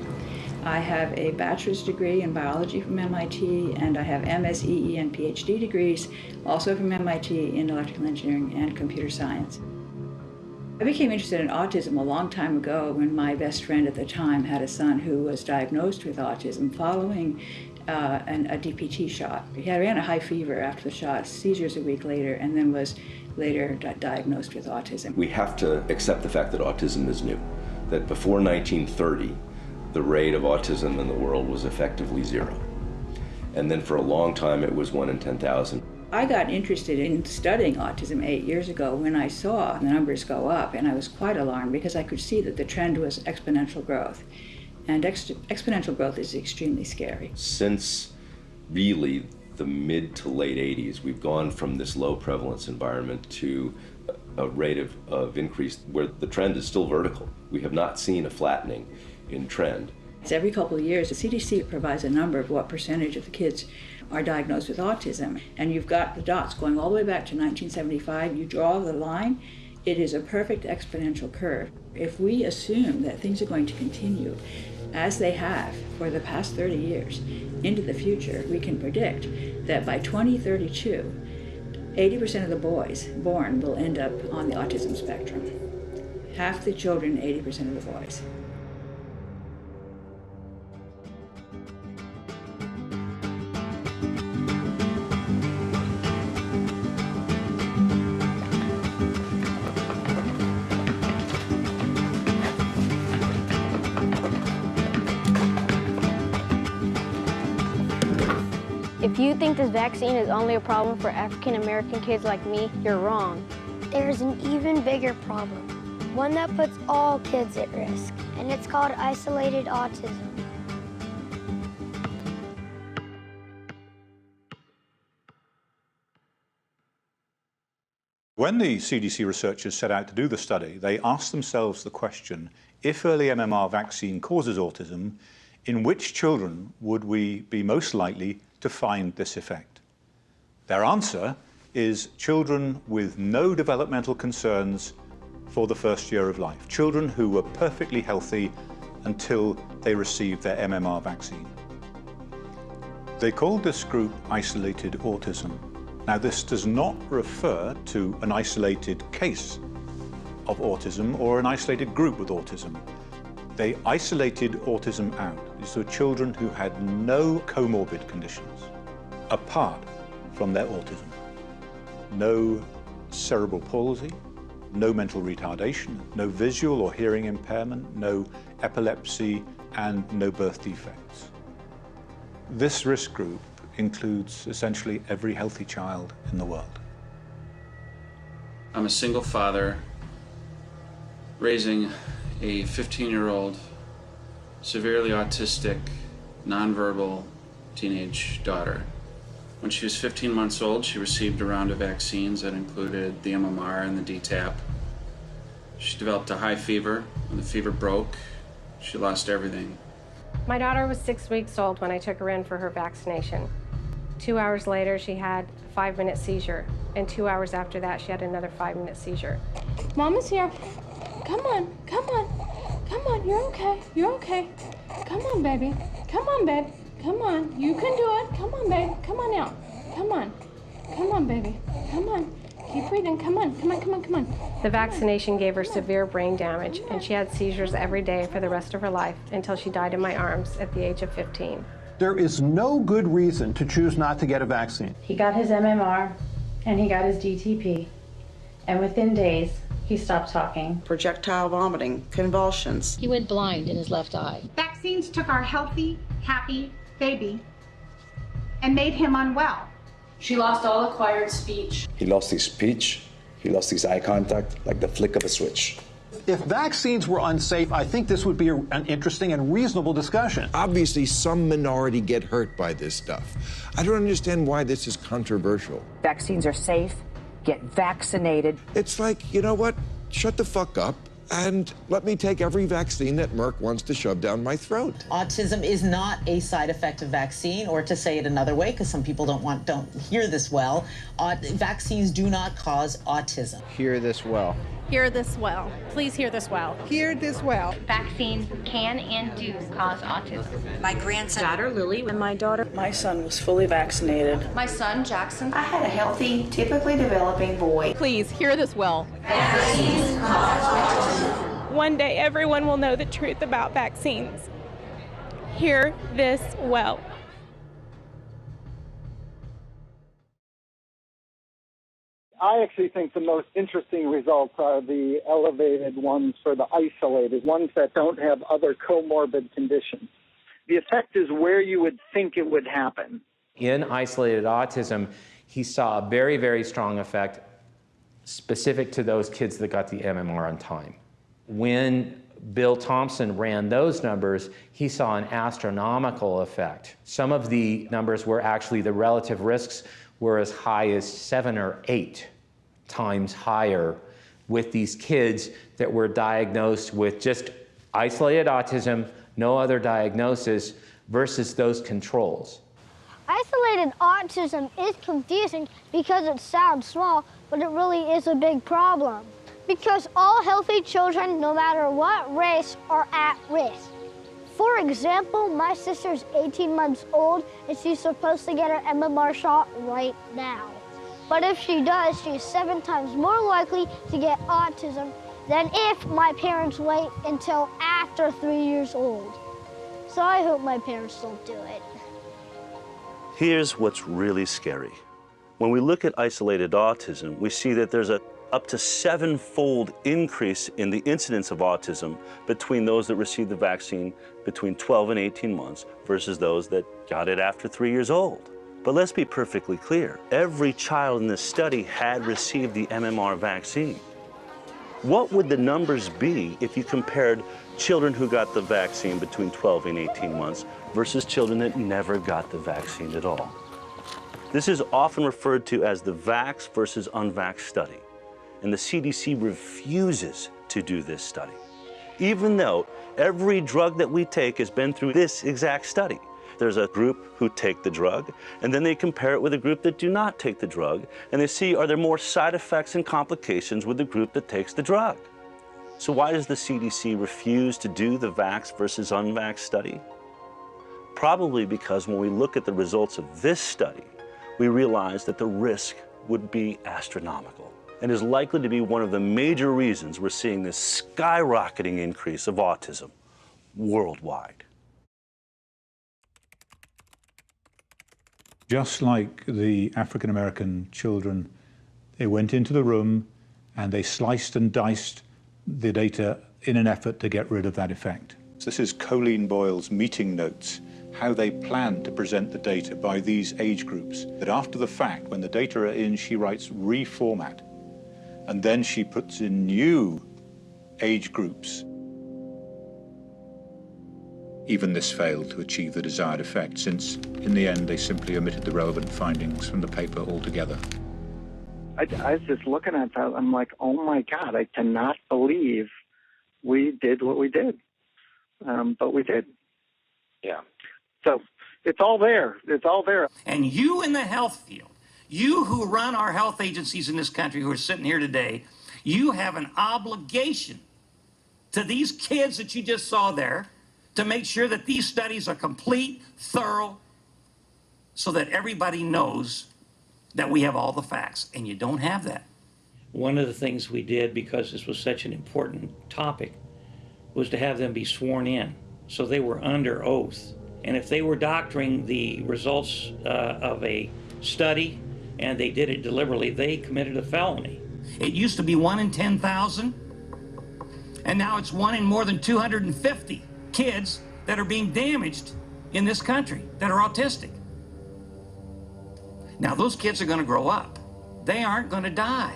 I have a bachelor's degree in biology from MIT, and I have MSEE and PhD degrees, also from MIT in electrical engineering and computer science. I became interested in autism a long time ago when my best friend at the time had a son who was diagnosed with autism following a DPT shot. He ran a high fever after the shot, seizures a week later, and then was later diagnosed with autism. We have to accept the fact that autism is new, that before 1930, the rate of autism in the world was effectively 0. And then for a long time, it was 1 in 10,000. I got interested in studying autism 8 years ago when I saw the numbers go up, and I was quite alarmed because I could see that the trend was exponential growth. And exponential growth is extremely scary. Since really the mid to late 80s, we've gone from this low prevalence environment to a rate of increase where the trend is still vertical. We have not seen a flattening in trend. It's every couple of years, the CDC provides a number of what percentage of the kids are diagnosed with autism. And you've got the dots going all the way back to 1975. You draw the line, it is a perfect exponential curve. If we assume that things are going to continue as they have for the past 30 years into the future, we can predict that by 2032, 80% of the boys born will end up on the autism spectrum. Half the children, 80% of the boys. If you think this vaccine is only a problem for African American kids like me, you're wrong. There's an even bigger problem, one that puts all kids at risk, and it's called isolated autism. When the CDC researchers set out to do the study, they asked themselves the question, if early MMR vaccine causes autism, in which children would we be most likely to find this effect? Their answer is children with no developmental concerns for the first year of life, children who were perfectly healthy until they received their MMR vaccine. They called this group isolated autism. Now, this does not refer to an isolated case of autism or an isolated group with autism. They isolated autism out. These were children who had no comorbid conditions apart from their autism. No cerebral palsy, no mental retardation, no visual or hearing impairment, no epilepsy, and no birth defects. This risk group includes essentially every healthy child in the world. I'm a single father raising a 15-year-old, severely autistic, nonverbal teenage daughter. When she was 15 months old, she received a round of vaccines that included the MMR and the DTaP. She developed a high fever. When the fever broke, she lost everything. My daughter was 6 weeks old when I took her in for her vaccination. 2 hours later, she had a 5-minute seizure, and 2 hours after that, she had another 5-minute seizure. Mama's here. Come on, come on, come on, you're okay, you're okay. Come on, baby, come on, babe, come on, you can do it. Come on, babe, come on out, come on, baby, come on. Keep breathing, come on, come on, come on, come on. The vaccination gave her severe brain damage, and she had seizures every day for the rest of her life until she died in my arms at the age of 15. There is no good reason to choose not to get a vaccine. He got his MMR and he got his DTP, and within days, he stopped talking. Projectile vomiting, convulsions. He went blind in his left eye. Vaccines took our healthy, happy baby and made him unwell. She lost all acquired speech. He lost his speech, he lost his eye contact, like the flick of a switch. If vaccines were unsafe, I think this would be an interesting and reasonable discussion. Obviously, some minority get hurt by this stuff. I don't understand why this is controversial. Vaccines are safe. Get vaccinated. It's like, you know what? Shut the fuck up and let me take every vaccine that Merck wants to shove down my throat. Autism is not a side effect of vaccine, or to say it another way, because some people don't hear this well, vaccines do not cause autism. Hear this well. Hear this well. Please hear this well. Hear this well. Vaccines can and do cause autism. My grandson, Daughter Lily, and my daughter. My son was fully vaccinated. My son, Jackson. I had a healthy, typically developing boy. Please hear this well. Vaccines cause autism. One day everyone will know the truth about vaccines. Hear this well. I actually think the most interesting results are the elevated ones for the isolated, ones that don't have other comorbid conditions. The effect is where you would think it would happen. In isolated autism, he saw a very, very strong effect specific to those kids that got the MMR on time. When Bill Thompson ran those numbers, he saw an astronomical effect. Some of the numbers were actually, the relative risks were as high as 7 or 8 times higher with these kids that were diagnosed with just isolated autism, no other diagnosis, versus those controls. Isolated autism is confusing because it sounds small, but it really is a big problem. Because all healthy children, no matter what race, are at risk. For example, my sister's 18 months old and she's supposed to get her MMR shot right now. But if she does, she's 7 times more likely to get autism than if my parents wait until after 3 years old. So I hope my parents don't do it. Here's what's really scary. When we look at isolated autism, we see that there's up to 7-fold increase in the incidence of autism between those that received the vaccine between 12 and 18 months versus those that got it after 3 years old. But let's be perfectly clear. Every child in this study had received the MMR vaccine. What would the numbers be if you compared children who got the vaccine between 12 and 18 months versus children that never got the vaccine at all? This is often referred to as the vaxxed versus unvaxxed study. And the CDC refuses to do this study, even though every drug that we take has been through this exact study. There's a group who take the drug, and then they compare it with a group that do not take the drug, and they see, are there more side effects and complications with the group that takes the drug? So why does the CDC refuse to do the vaxxed versus unvaxxed study? Probably because when we look at the results of this study, we realize that the risk would be astronomical, and is likely to be one of the major reasons we're seeing this skyrocketing increase of autism worldwide. Just like the African American children, they went into the room and they sliced and diced the data in an effort to get rid of that effect. So this is Colleen Boyle's meeting notes how they plan to present the data by these age groups. That after the fact, when the data are in, she writes reformat, and then she puts in new age groups. Even this failed to achieve the desired effect, since in the end they simply omitted the relevant findings from the paper altogether. I was just looking at that, I'm like, oh my God, I cannot believe we did what we did. But we did. Yeah. So it's all there. It's all there. And you in the health field, you who run our health agencies in this country who are sitting here today, you have an obligation to these kids that you just saw there to make sure that these studies are complete, thorough, so that everybody knows that we have all the facts, and you don't have that. One of the things we did, because this was such an important topic, was to have them be sworn in. So they were under oath. And if they were doctoring the results of a study and they did it deliberately, they committed a felony. It used to be 1 in 10,000, and now it's 1 in more than 250 kids that are being damaged in this country that are autistic. Now, those kids are going to grow up. They aren't going to die.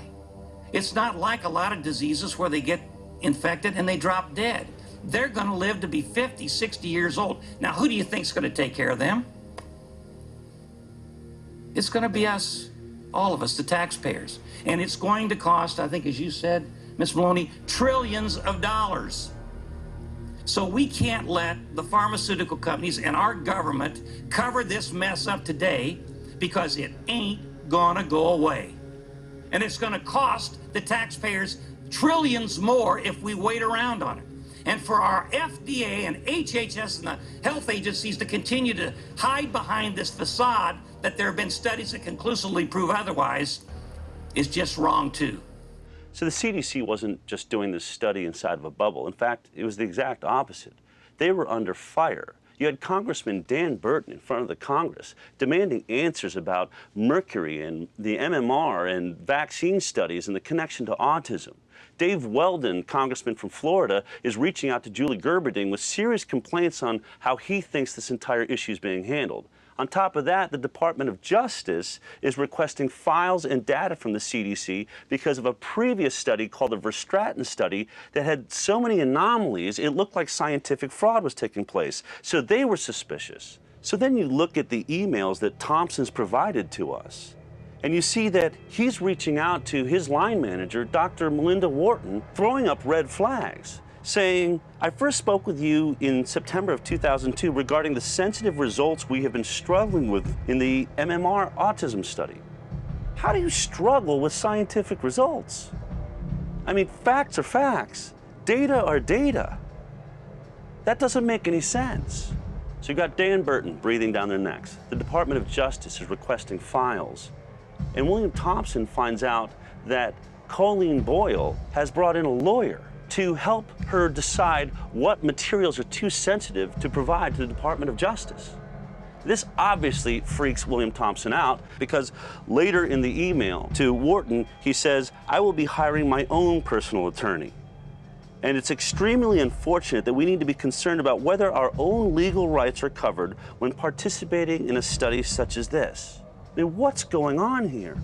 It's not like a lot of diseases where they get infected and they drop dead. They're going to live to be 50, 60 years old. Now, who do you think is going to take care of them? It's going to be us, all of us, the taxpayers. And it's going to cost, I think, as you said, Ms. Maloney, trillions of dollars. So we can't let the pharmaceutical companies and our government cover this mess up today, because it ain't gonna go away. And it's gonna cost the taxpayers trillions more if we wait around on it. And for our FDA and HHS and the health agencies to continue to hide behind this facade that there have been studies that conclusively prove otherwise is just wrong too. So the CDC wasn't just doing this study inside of a bubble. In fact, it was the exact opposite. They were under fire. You had Congressman Dan Burton in front of the Congress demanding answers about mercury and the MMR and vaccine studies and the connection to autism. Dave Weldon, congressman from Florida, is reaching out to Julie Gerberding with serious complaints on how he thinks this entire issue is being handled. On top of that, the Department of Justice is requesting files and data from the CDC because of a previous study called the Verstraeten study that had so many anomalies, it looked like scientific fraud was taking place. So they were suspicious. So then you look at the emails that Thompson's provided to us, and you see that he's reaching out to his line manager, Dr. Melinda Wharton, throwing up red flags, saying, I first spoke with you in September of 2002 regarding the sensitive results we have been struggling with in the MMR autism study. How do you struggle with scientific results? I mean, facts are facts. Data are data. That doesn't make any sense. So you've got Dan Burton breathing down their necks. The Department of Justice is requesting files. And William Thompson finds out that Colleen Boyle has brought in a lawyer to help her decide what materials are too sensitive to provide to the Department of Justice. This obviously freaks William Thompson out, because later in the email to Wharton, he says, I will be hiring my own personal attorney. And it's extremely unfortunate that we need to be concerned about whether our own legal rights are covered when participating in a study such as this. I mean, what's going on here?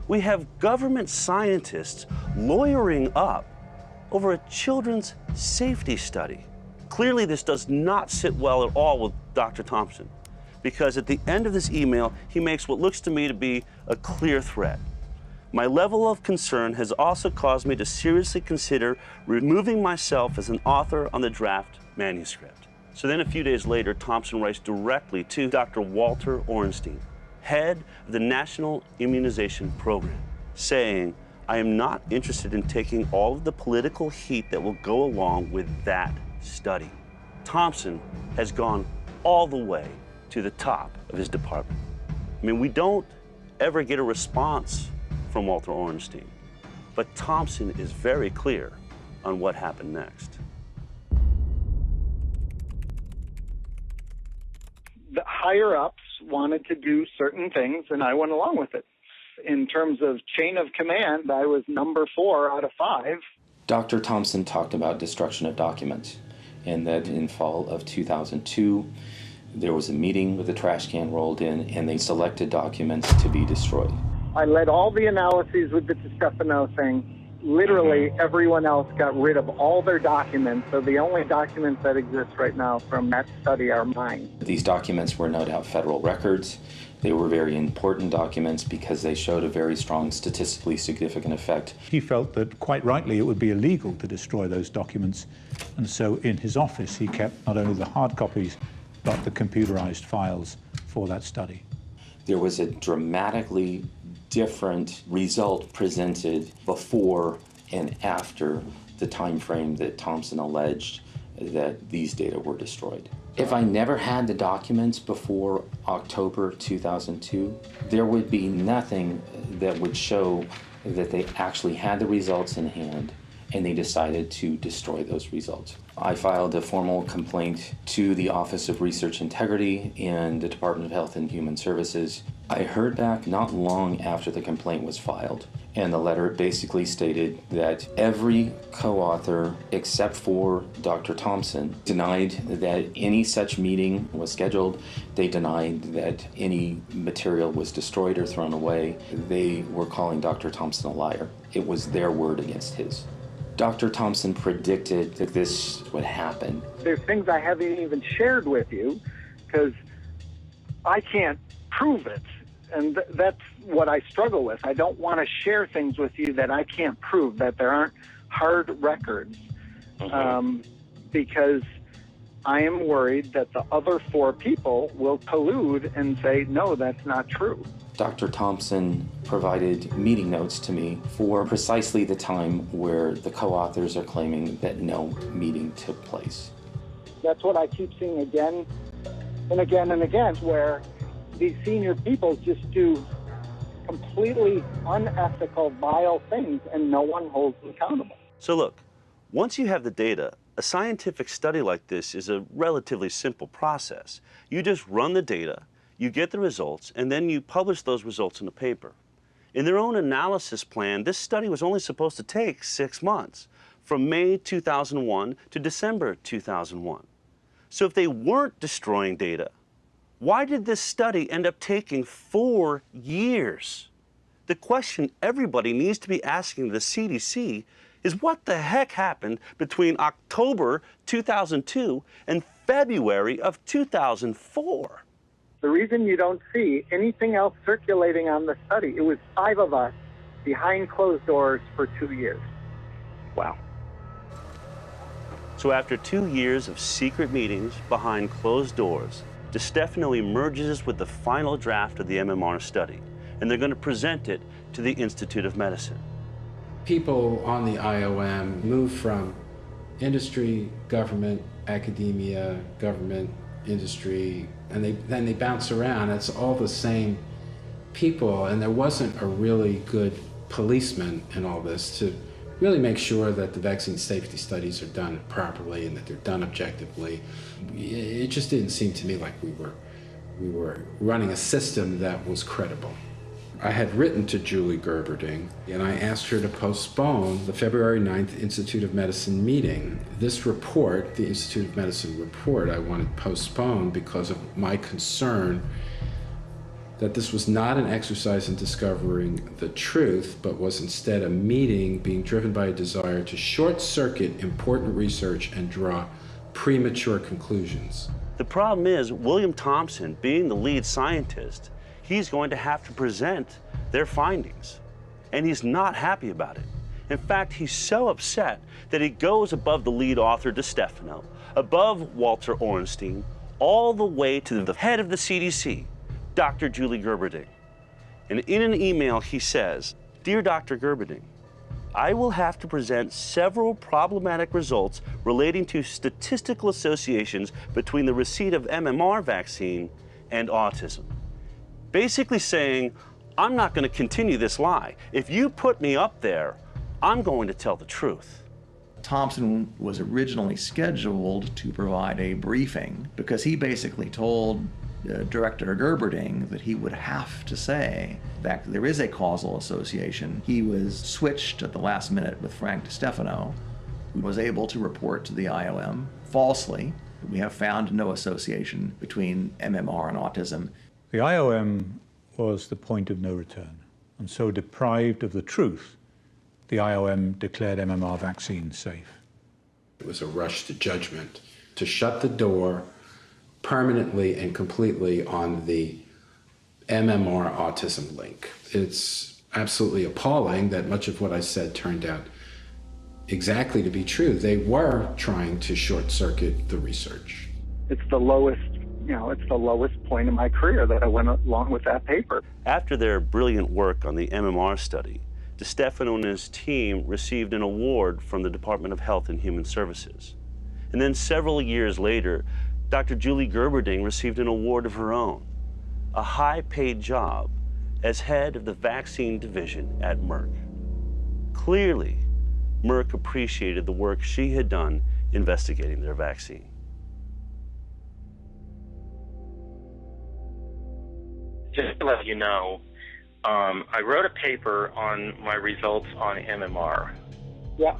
We have government scientists lawyering up over a children's safety study. Clearly, this does not sit well at all with Dr. Thompson, because at the end of this email, he makes what looks to me to be a clear threat. My level of concern has also caused me to seriously consider removing myself as an author on the draft manuscript. So then a few days later, Thompson writes directly to Dr. Walter Ornstein, head of the National Immunization Program, saying, I am not interested in taking all of the political heat that will go along with that study. Thompson has gone all the way to the top of his department. I mean, we don't ever get a response from Walter Ornstein, but Thompson is very clear on what happened next. The higher-ups wanted to do certain things, and I went along with it. In terms of chain of command, I was number 4 out of 5. Dr. Thompson talked about destruction of documents, and that in fall of 2002, There was a meeting with the trash can rolled in, and they selected documents to be destroyed. I led all the analyses with the DiStefano thing. Literally, everyone else got rid of all their documents, so the only documents that exist right now from that study are mine. These documents were no doubt federal records. They were very important documents because they showed a very strong statistically significant effect. He felt that, quite rightly, it would be illegal to destroy those documents, and so in his office he kept not only the hard copies, but the computerized files for that study. There was a dramatically different result presented before and after the time frame that Thompson alleged that these data were destroyed. If I never had the documents before October 2002, there would be nothing that would show that they actually had the results in hand and they decided to destroy those results. I filed a formal complaint to the Office of Research Integrity in the Department of Health and Human Services. I heard back not long after the complaint was filed, and the letter basically stated that every co-author except for Dr. Thompson denied that any such meeting was scheduled. They denied that any material was destroyed or thrown away. They were calling Dr. Thompson a liar. It was their word against his. Dr. Thompson predicted that this would happen. There's things I haven't even shared with you because I can't prove it. And that's what I struggle with. I don't want to share things with you that I can't prove, that there aren't hard records, because I am worried that the other 4 people will collude and say, no, that's not true. Dr. Thompson provided meeting notes to me for precisely the time where the co-authors are claiming that no meeting took place. That's what I keep seeing again and again and again, where these senior people just do completely unethical, vile things, and no one holds them accountable. So look, once you have the data, a scientific study like this is a relatively simple process. You just run the data, you get the results, and then you publish those results in a paper. In their own analysis plan, this study was only supposed to take 6 months, from May 2001 to December 2001. So if they weren't destroying data, why did this study end up taking 4 years? The question everybody needs to be asking the CDC is what the heck happened between October 2002 and February of 2004? The reason you don't see anything else circulating on the study, it was 5 of us behind closed doors for 2 years. Wow. So after 2 years of secret meetings behind closed doors, DiStefano emerges with the final draft of the MMR study, and they're going to present it to the Institute of Medicine. People on the IOM move from industry, government, academia, government, industry, and then they bounce around. It's all the same people, and there wasn't a really good policeman in all this to really make sure that the vaccine safety studies are done properly and that they're done objectively. It just didn't seem to me like we were running a system that was credible. I had written to Julie Gerberding, and I asked her to postpone the February 9th Institute of Medicine meeting. This report, the Institute of Medicine report, I wanted postponed because of my concern that this was not an exercise in discovering the truth, but was instead a meeting being driven by a desire to short-circuit important research and draw premature conclusions. The problem is, William Thompson, being the lead scientist, he's going to have to present their findings, and he's not happy about it. In fact, he's so upset that he goes above the lead author, DiStefano, above Walter Orenstein, all the way to the head of the CDC, Dr. Julie Gerberding. And in an email, he says, "Dear Dr. Gerberding, I will have to present several problematic results relating to statistical associations between the receipt of MMR vaccine and autism." Basically saying, I'm not going to continue this lie. If you put me up there, I'm going to tell the truth. Thompson was originally scheduled to provide a briefing because he basically told Director Gerberding that he would have to say that there is a causal association. He was switched at the last minute with Frank DiStefano, who was able to report to the IOM falsely We have found no association between MMR and autism. The IOM was the point of no return, and so deprived of the truth, the IOM declared MMR vaccines safe. It was a rush to judgment to shut the door permanently and completely on the MMR autism link. It's absolutely appalling that much of what I said turned out exactly to be true. They were trying to short circuit the research. It's the lowest, it's the lowest point in my career that I went along with that paper. After their brilliant work on the MMR study, DeStefano and his team received an award from the Department of Health and Human Services. And then several years later, Dr. Julie Gerberding received an award of her own, a high-paid job as head of the vaccine division at Merck. Clearly, Merck appreciated the work she had done investigating their vaccine. Just to let you know, I wrote a paper on my results on MMR. Yeah.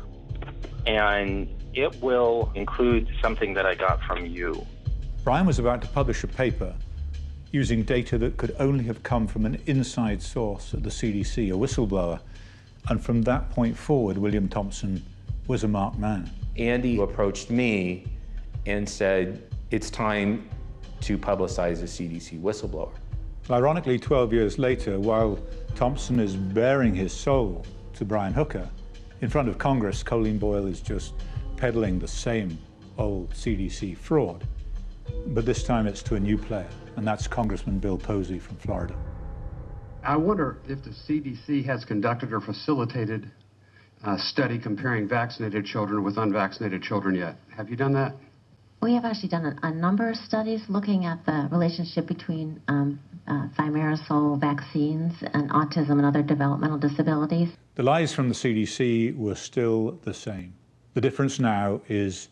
And it will include something that I got from you. Brian was about to publish a paper using data that could only have come from an inside source at the CDC, a whistleblower. And from that point forward, William Thompson was a marked man. Andy approached me and said, it's time to publicize the CDC whistleblower. Ironically, 12 years later, while Thompson is bearing his soul to Brian Hooker, in front of Congress, Colleen Boyle is just peddling the same old CDC fraud. But this time it's to a new player, and that's Congressman Bill Posey from Florida. I wonder if the CDC has conducted or facilitated a study comparing vaccinated children with unvaccinated children yet. Have you done that? We have actually done a number of studies looking at the relationship between thimerosal vaccines and autism and other developmental disabilities. The lies from the CDC were still the same. The difference now is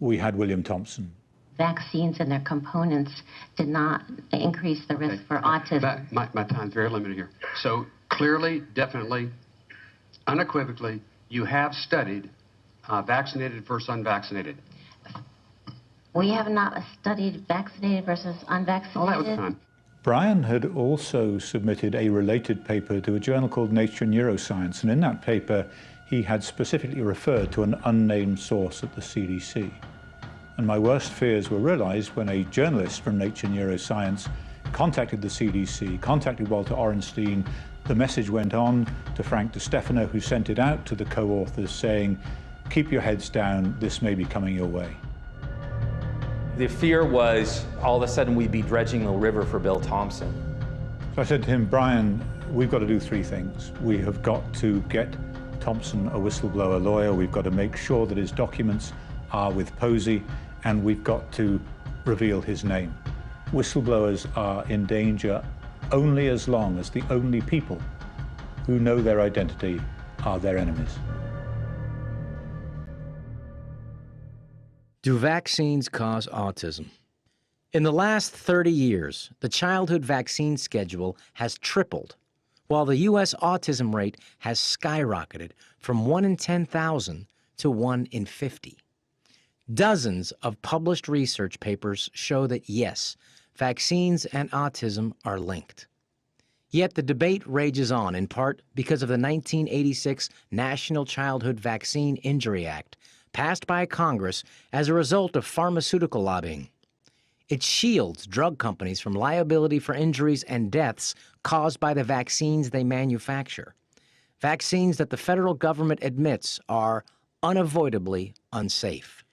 we had William Thompson. Vaccines and their components did not increase the risk for autism. My time's very limited here. So clearly, definitely, unequivocally, you have studied vaccinated versus unvaccinated. We have not studied vaccinated versus unvaccinated. Oh, that was fine. Brian had also submitted a related paper to a journal called Nature Neuroscience, and in that paper, he had specifically referred to an unnamed source at the CDC. And my worst fears were realized when a journalist from Nature Neuroscience contacted the CDC, contacted Walter Orenstein. The message went on to Frank DeStefano, who sent it out to the co-authors saying, keep your heads down, this may be coming your way. The fear was all of a sudden we'd be dredging the river for Bill Thompson. So I said to him, Brian, we've got to do three things. We have got to get Thompson a whistleblower lawyer. We've got to make sure that his documents are with Posey, and we've got to reveal his name. Whistleblowers are in danger only as long as the only people who know their identity are their enemies. Do vaccines cause autism? In the last 30 years, the childhood vaccine schedule has tripled, while the U.S. autism rate has skyrocketed from 1 in 10,000 to 1 in 50. Dozens of published research papers show that, yes, vaccines and autism are linked. Yet the debate rages on, in part because of the 1986 National Childhood Vaccine Injury Act, passed by Congress as a result of pharmaceutical lobbying. It shields drug companies from liability for injuries and deaths caused by the vaccines they manufacture. Vaccines that the federal government admits are unavoidably unsafe.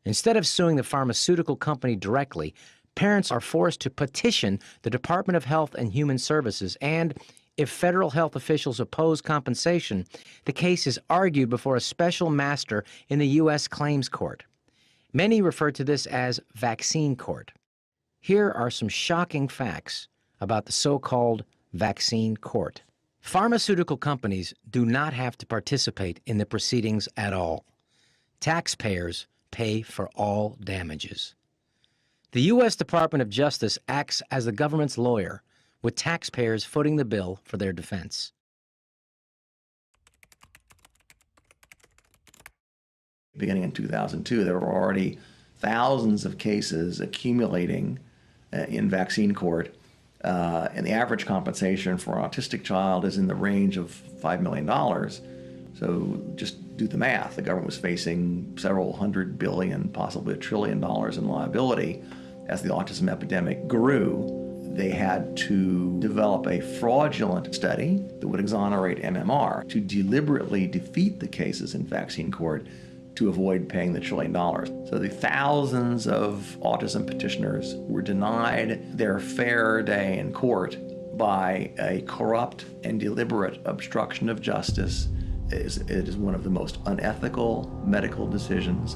Instead of suing the pharmaceutical company directly, parents are forced to petition the Department of Health and Human Services, and if federal health officials oppose compensation, the case is argued before a special master in the U.S. Claims Court. Many refer to this as vaccine court. Here are some shocking facts about the so-called vaccine court. Pharmaceutical companies do not have to participate in the proceedings at all. Taxpayers pay for all damages. The U.S. Department of Justice acts as the government's lawyer, with taxpayers footing the bill for their defense. Beginning in 2002, there were already thousands of cases accumulating in vaccine court, and the average compensation for an autistic child is in the range of $5 million. So just do the math. The government was facing several $100 billion, possibly $1 trillion in liability as the autism epidemic grew. They had to develop a fraudulent study that would exonerate MMR to deliberately defeat the cases in vaccine court to avoid paying the $1 trillion. So the thousands of autism petitioners were denied their fair day in court by a corrupt and deliberate obstruction of justice. It is one of the most unethical medical decisions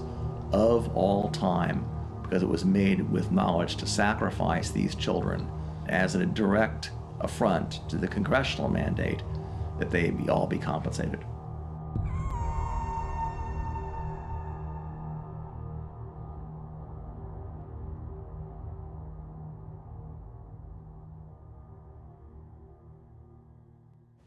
of all time, because it was made with knowledge to sacrifice these children as a direct affront to the congressional mandate that they all be compensated.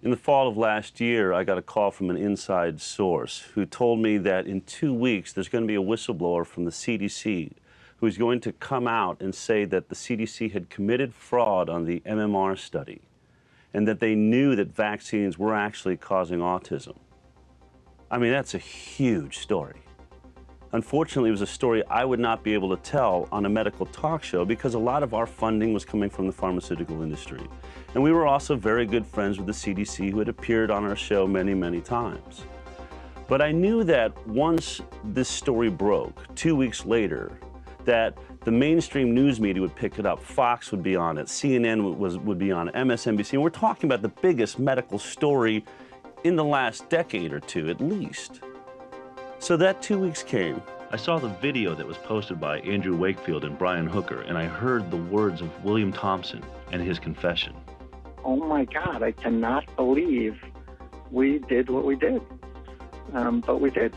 In the fall of last year, I got a call from an inside source who told me that in 2 weeks there's going to be a whistleblower from the CDC who's going to come out and say that the CDC had committed fraud on the MMR study and that they knew that vaccines were actually causing autism. I mean, that's a huge story. Unfortunately, it was a story I would not be able to tell on a medical talk show because a lot of our funding was coming from the pharmaceutical industry. And we were also very good friends with the CDC, who had appeared on our show many, many times. But I knew that once this story broke, 2 weeks later, that the mainstream news media would pick it up. Fox would be on it, CNN would be on it, MSNBC. And we're talking about the biggest medical story in the last decade or two, at least. So that 2 weeks came. I saw the video that was posted by Andrew Wakefield and Brian Hooker, and I heard the words of William Thompson and his confession. Oh my God, I cannot believe we did what we did. But we did.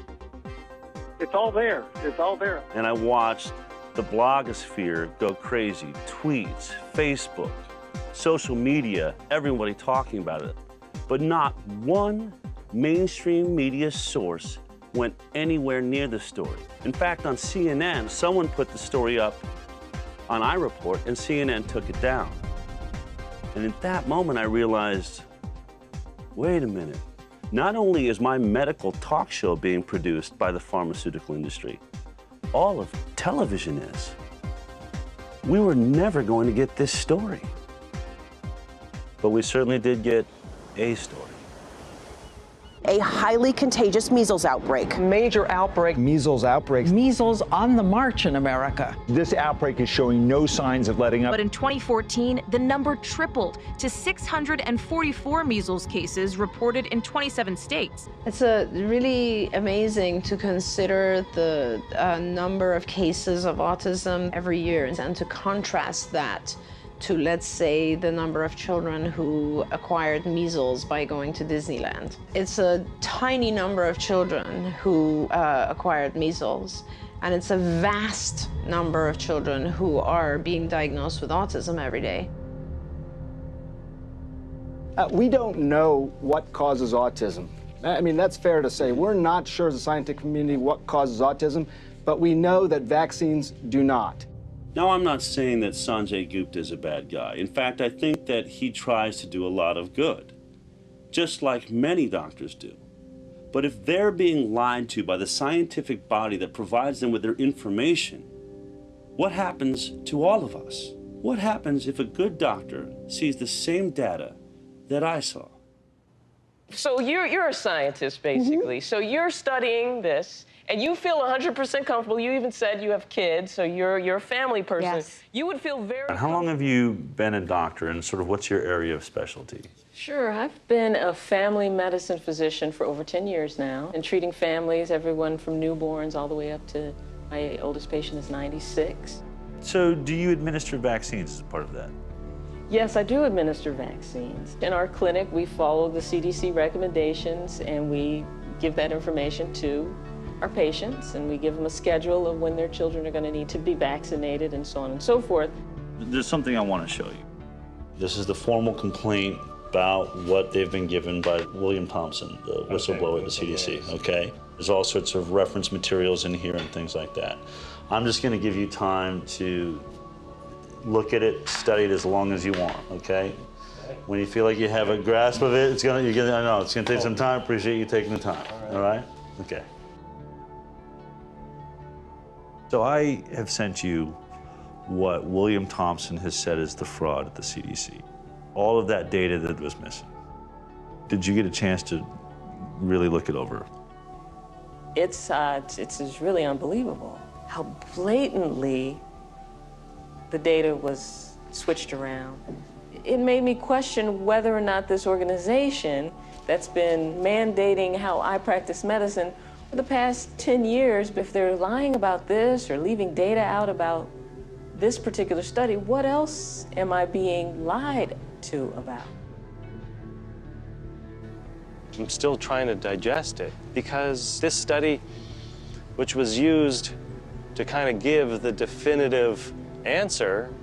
It's all there. It's all there. And I watched the blogosphere go crazy. Tweets, Facebook, social media, everybody talking about it. But not one mainstream media source went anywhere near the story. In fact, on CNN, someone put the story up on iReport and CNN took it down. And at that moment, I realized, wait a minute. Not only is my medical talk show being produced by the pharmaceutical industry, all of television is. We were never going to get this story. But we certainly did get a story. A highly contagious measles outbreak. Major outbreak. Measles outbreak. Measles on the march in America. This outbreak is showing no signs of letting up. But in 2014, the number tripled to 644 measles cases reported in 27 states. It's really amazing to consider the number of cases of autism every year and to contrast that to, let's say, the number of children who acquired measles by going to Disneyland. It's a tiny number of children who acquired measles, and it's a vast number of children who are being diagnosed with autism every day. We don't know what causes autism. I mean, that's fair to say. We're not sure as a scientific community what causes autism, but we know that vaccines do not. Now, I'm not saying that Sanjay Gupta is a bad guy. In fact, I think that he tries to do a lot of good, just like many doctors do. But if they're being lied to by the scientific body that provides them with their information, what happens to all of us? What happens if a good doctor sees the same data that I saw? So you're a scientist, basically. So you're studying this, and you feel 100% comfortable. You even said you have kids, so you're a family person. Yes. You would feel very How long have you been a doctor, and sort of what's your area of specialty? Sure, I've been a family medicine physician for over 10 years now, and treating families, everyone from newborns all the way up to my oldest patient is 96. So do you administer vaccines as part of that? Yes, I do administer vaccines. In our clinic, we follow the CDC recommendations, and we give that information to our patients, and we give them a schedule of when their children are going to need to be vaccinated and so on and so forth. There's something I want to show you. This is the formal complaint about what they've been given by William Thompson, the whistleblower at the CDC, okay? There's all sorts of reference materials in here and things like that. I'm just going to give you time to look at it, study it as long as you want, okay? When you feel like you have a grasp of it, I know it's going to take some time. Appreciate you taking the time, all right? Okay. So I have sent you what William Thompson has said is the fraud at the CDC. All of that data that was missing. Did you get a chance to really look it over? It's really unbelievable how blatantly the data was switched around. It made me question whether or not this organization that's been mandating how I practice medicine for the past 10 years, if they're lying about this or leaving data out about this particular study, what else am I being lied to about? I'm still trying to digest it because this study, which was used to kind of give the definitive answer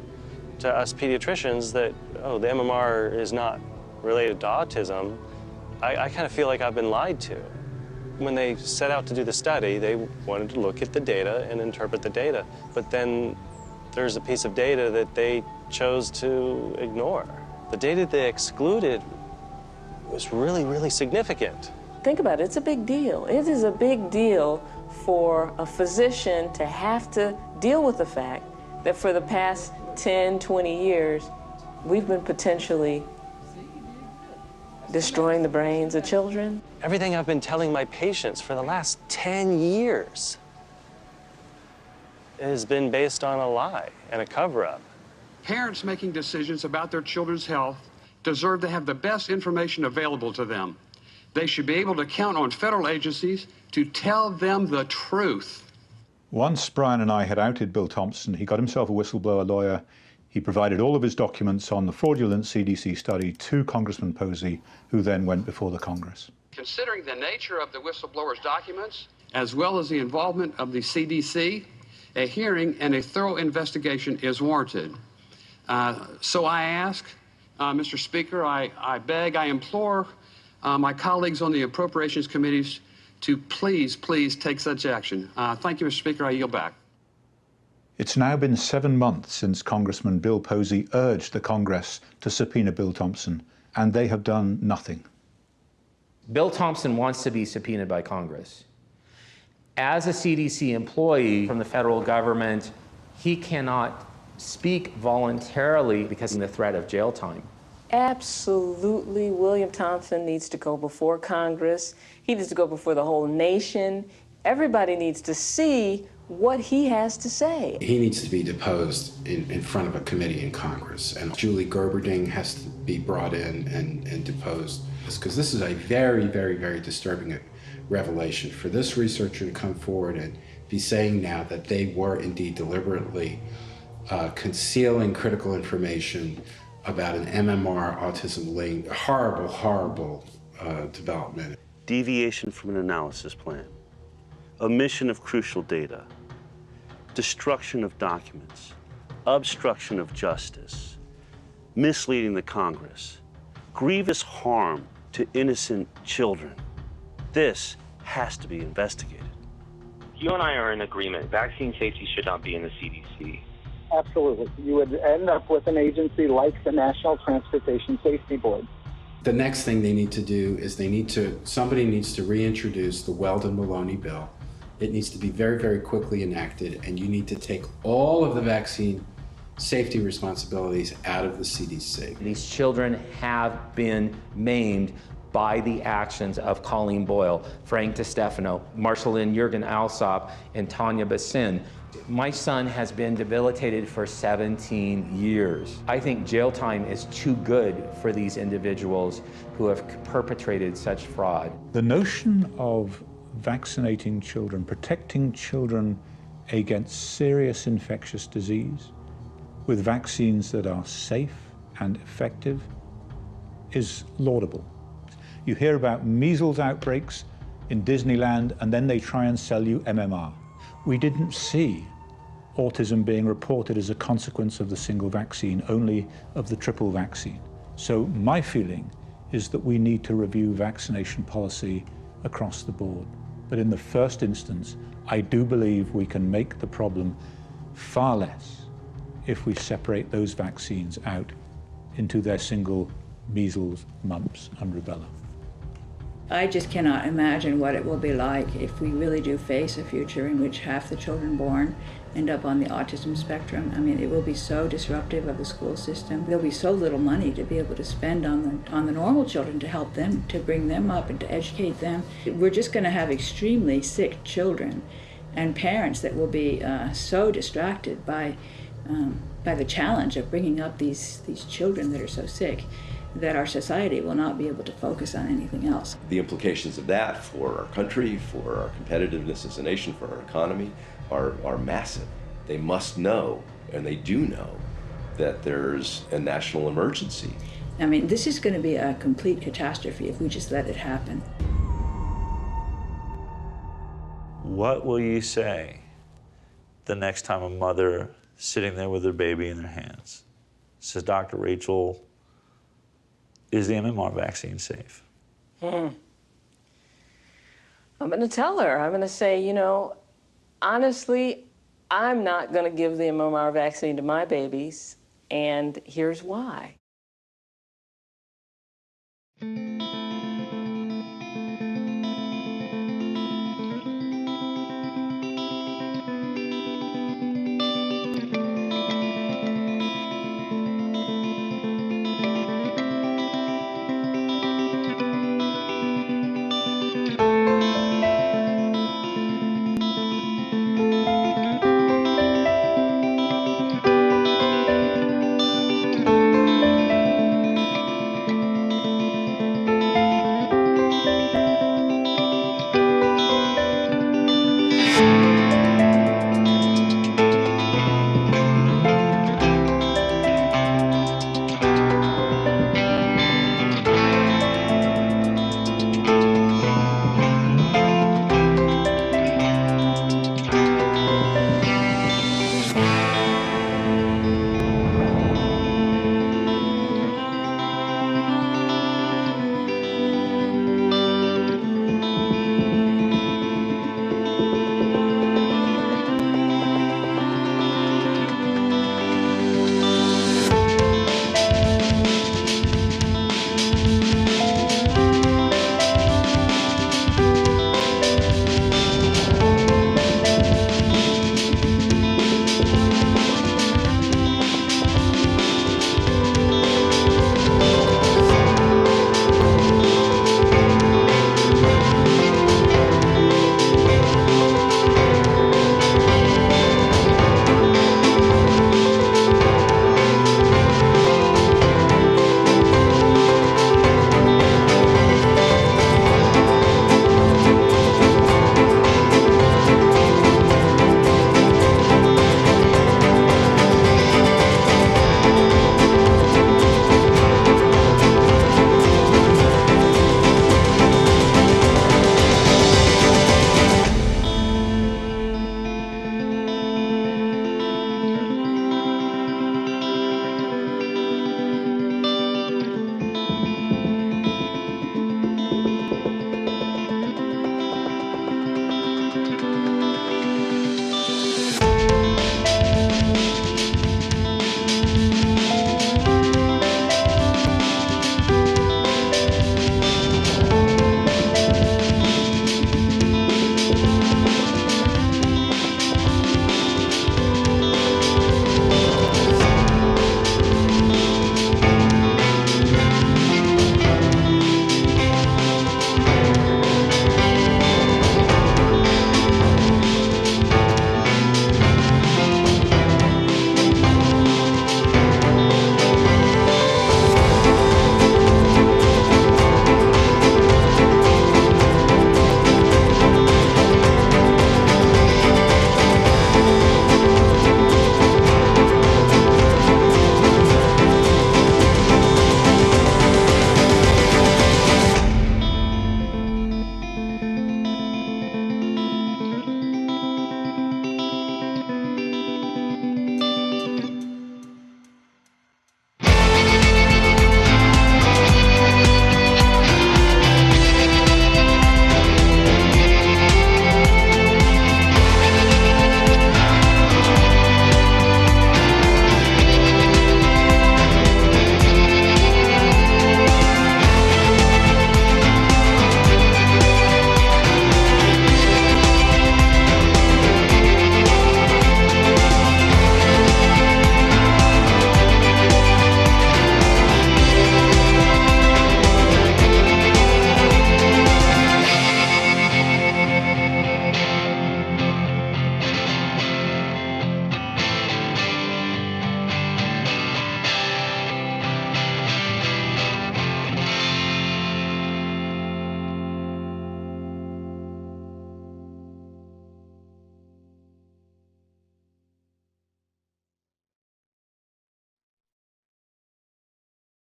to us pediatricians that, oh, the MMR is not related to autism, I kind of feel like I've been lied to. When they set out to do the study, they wanted to look at the data and interpret the data. But then there's a piece of data that they chose to ignore. The data they excluded was really, really significant. Think about it, it's a big deal. It is a big deal for a physician to have to deal with the fact that for the past 10, 20 years, we've been potentially destroying the brains of children. Everything I've been telling my patients for the last 10 years has been based on a lie and a cover-up. Parents making decisions about their children's health deserve to have the best information available to them. They should be able to count on federal agencies to tell them the truth. Once Brian and I had outed Bill Thompson, he got himself a whistleblower lawyer. He provided all of his documents on the fraudulent CDC study to Congressman Posey, who then went before the Congress. Considering the nature of the whistleblower's documents, as well as the involvement of the CDC, a hearing and a thorough investigation is warranted. So I ask, Mr. Speaker, I beg, I implore my colleagues on the appropriations committees to please take such action. Thank you, Mr. Speaker. I yield back. It's now been 7 months since Congressman Bill Posey urged the Congress to subpoena Bill Thompson, and they have done nothing. Bill Thompson wants to be subpoenaed by Congress. As a CDC employee from the federal government, he cannot speak voluntarily because of the threat of jail time. Absolutely, William Thompson needs to go before Congress. He needs to go before the whole nation. Everybody needs to see what he has to say. He needs to be deposed in front of a committee in Congress, and Julie Gerberding has to be brought in and deposed, because this is a very, very, very disturbing revelation. For this researcher to come forward and be saying now that they were indeed deliberately concealing critical information about an MMR autism link, horrible, horrible development. Deviation from an analysis plan, omission of crucial data, destruction of documents, obstruction of justice, misleading the Congress, grievous harm to innocent children. This has to be investigated. You and I are in agreement. Vaccine safety should not be in the CDC. Absolutely. You would end up with an agency like the National Transportation Safety Board. The next thing they need to do is somebody needs to reintroduce the Weldon-Maloney bill. It needs to be very, very quickly enacted, and you need to take all of the vaccine safety responsibilities out of the CDC. These children have been maimed by the actions of Colleen Boyle, Frank DiStefano, Marceline Jürgen Alsop, and Tanya Bassin. My son has been debilitated for 17 years. I think jail time is too good for these individuals who have perpetrated such fraud. The notion of vaccinating children, protecting children against serious infectious disease with vaccines that are safe and effective is laudable. You hear about measles outbreaks in Disneyland, and then they try and sell you MMR. We didn't see autism being reported as a consequence of the single vaccine, only of the triple vaccine. So my feeling is that we need to review vaccination policy across the board. But in the first instance, I do believe we can make the problem far less if we separate those vaccines out into their single measles, mumps, and rubella. I just cannot imagine what it will be like if we really do face a future in which half the children born end up on the autism spectrum. I mean, it will be so disruptive of the school system. There'll be so little money to be able to spend on the normal children to help them, to bring them up and to educate them. We're just going to have extremely sick children and parents that will be so distracted by the challenge of bringing up these children that are so sick that our society will not be able to focus on anything else. The implications of that for our country, for our competitiveness as a nation, for our economy are massive. They must know, and they do know, that there's a national emergency. I mean, this is going to be a complete catastrophe if we just let it happen. What will you say the next time a mother sitting there with her baby in their hands says, Dr. Rachel, is the MMR vaccine safe? I'm going to tell her. I'm going to say, you know, honestly, I'm not going to give the MMR vaccine to my babies, and here's why.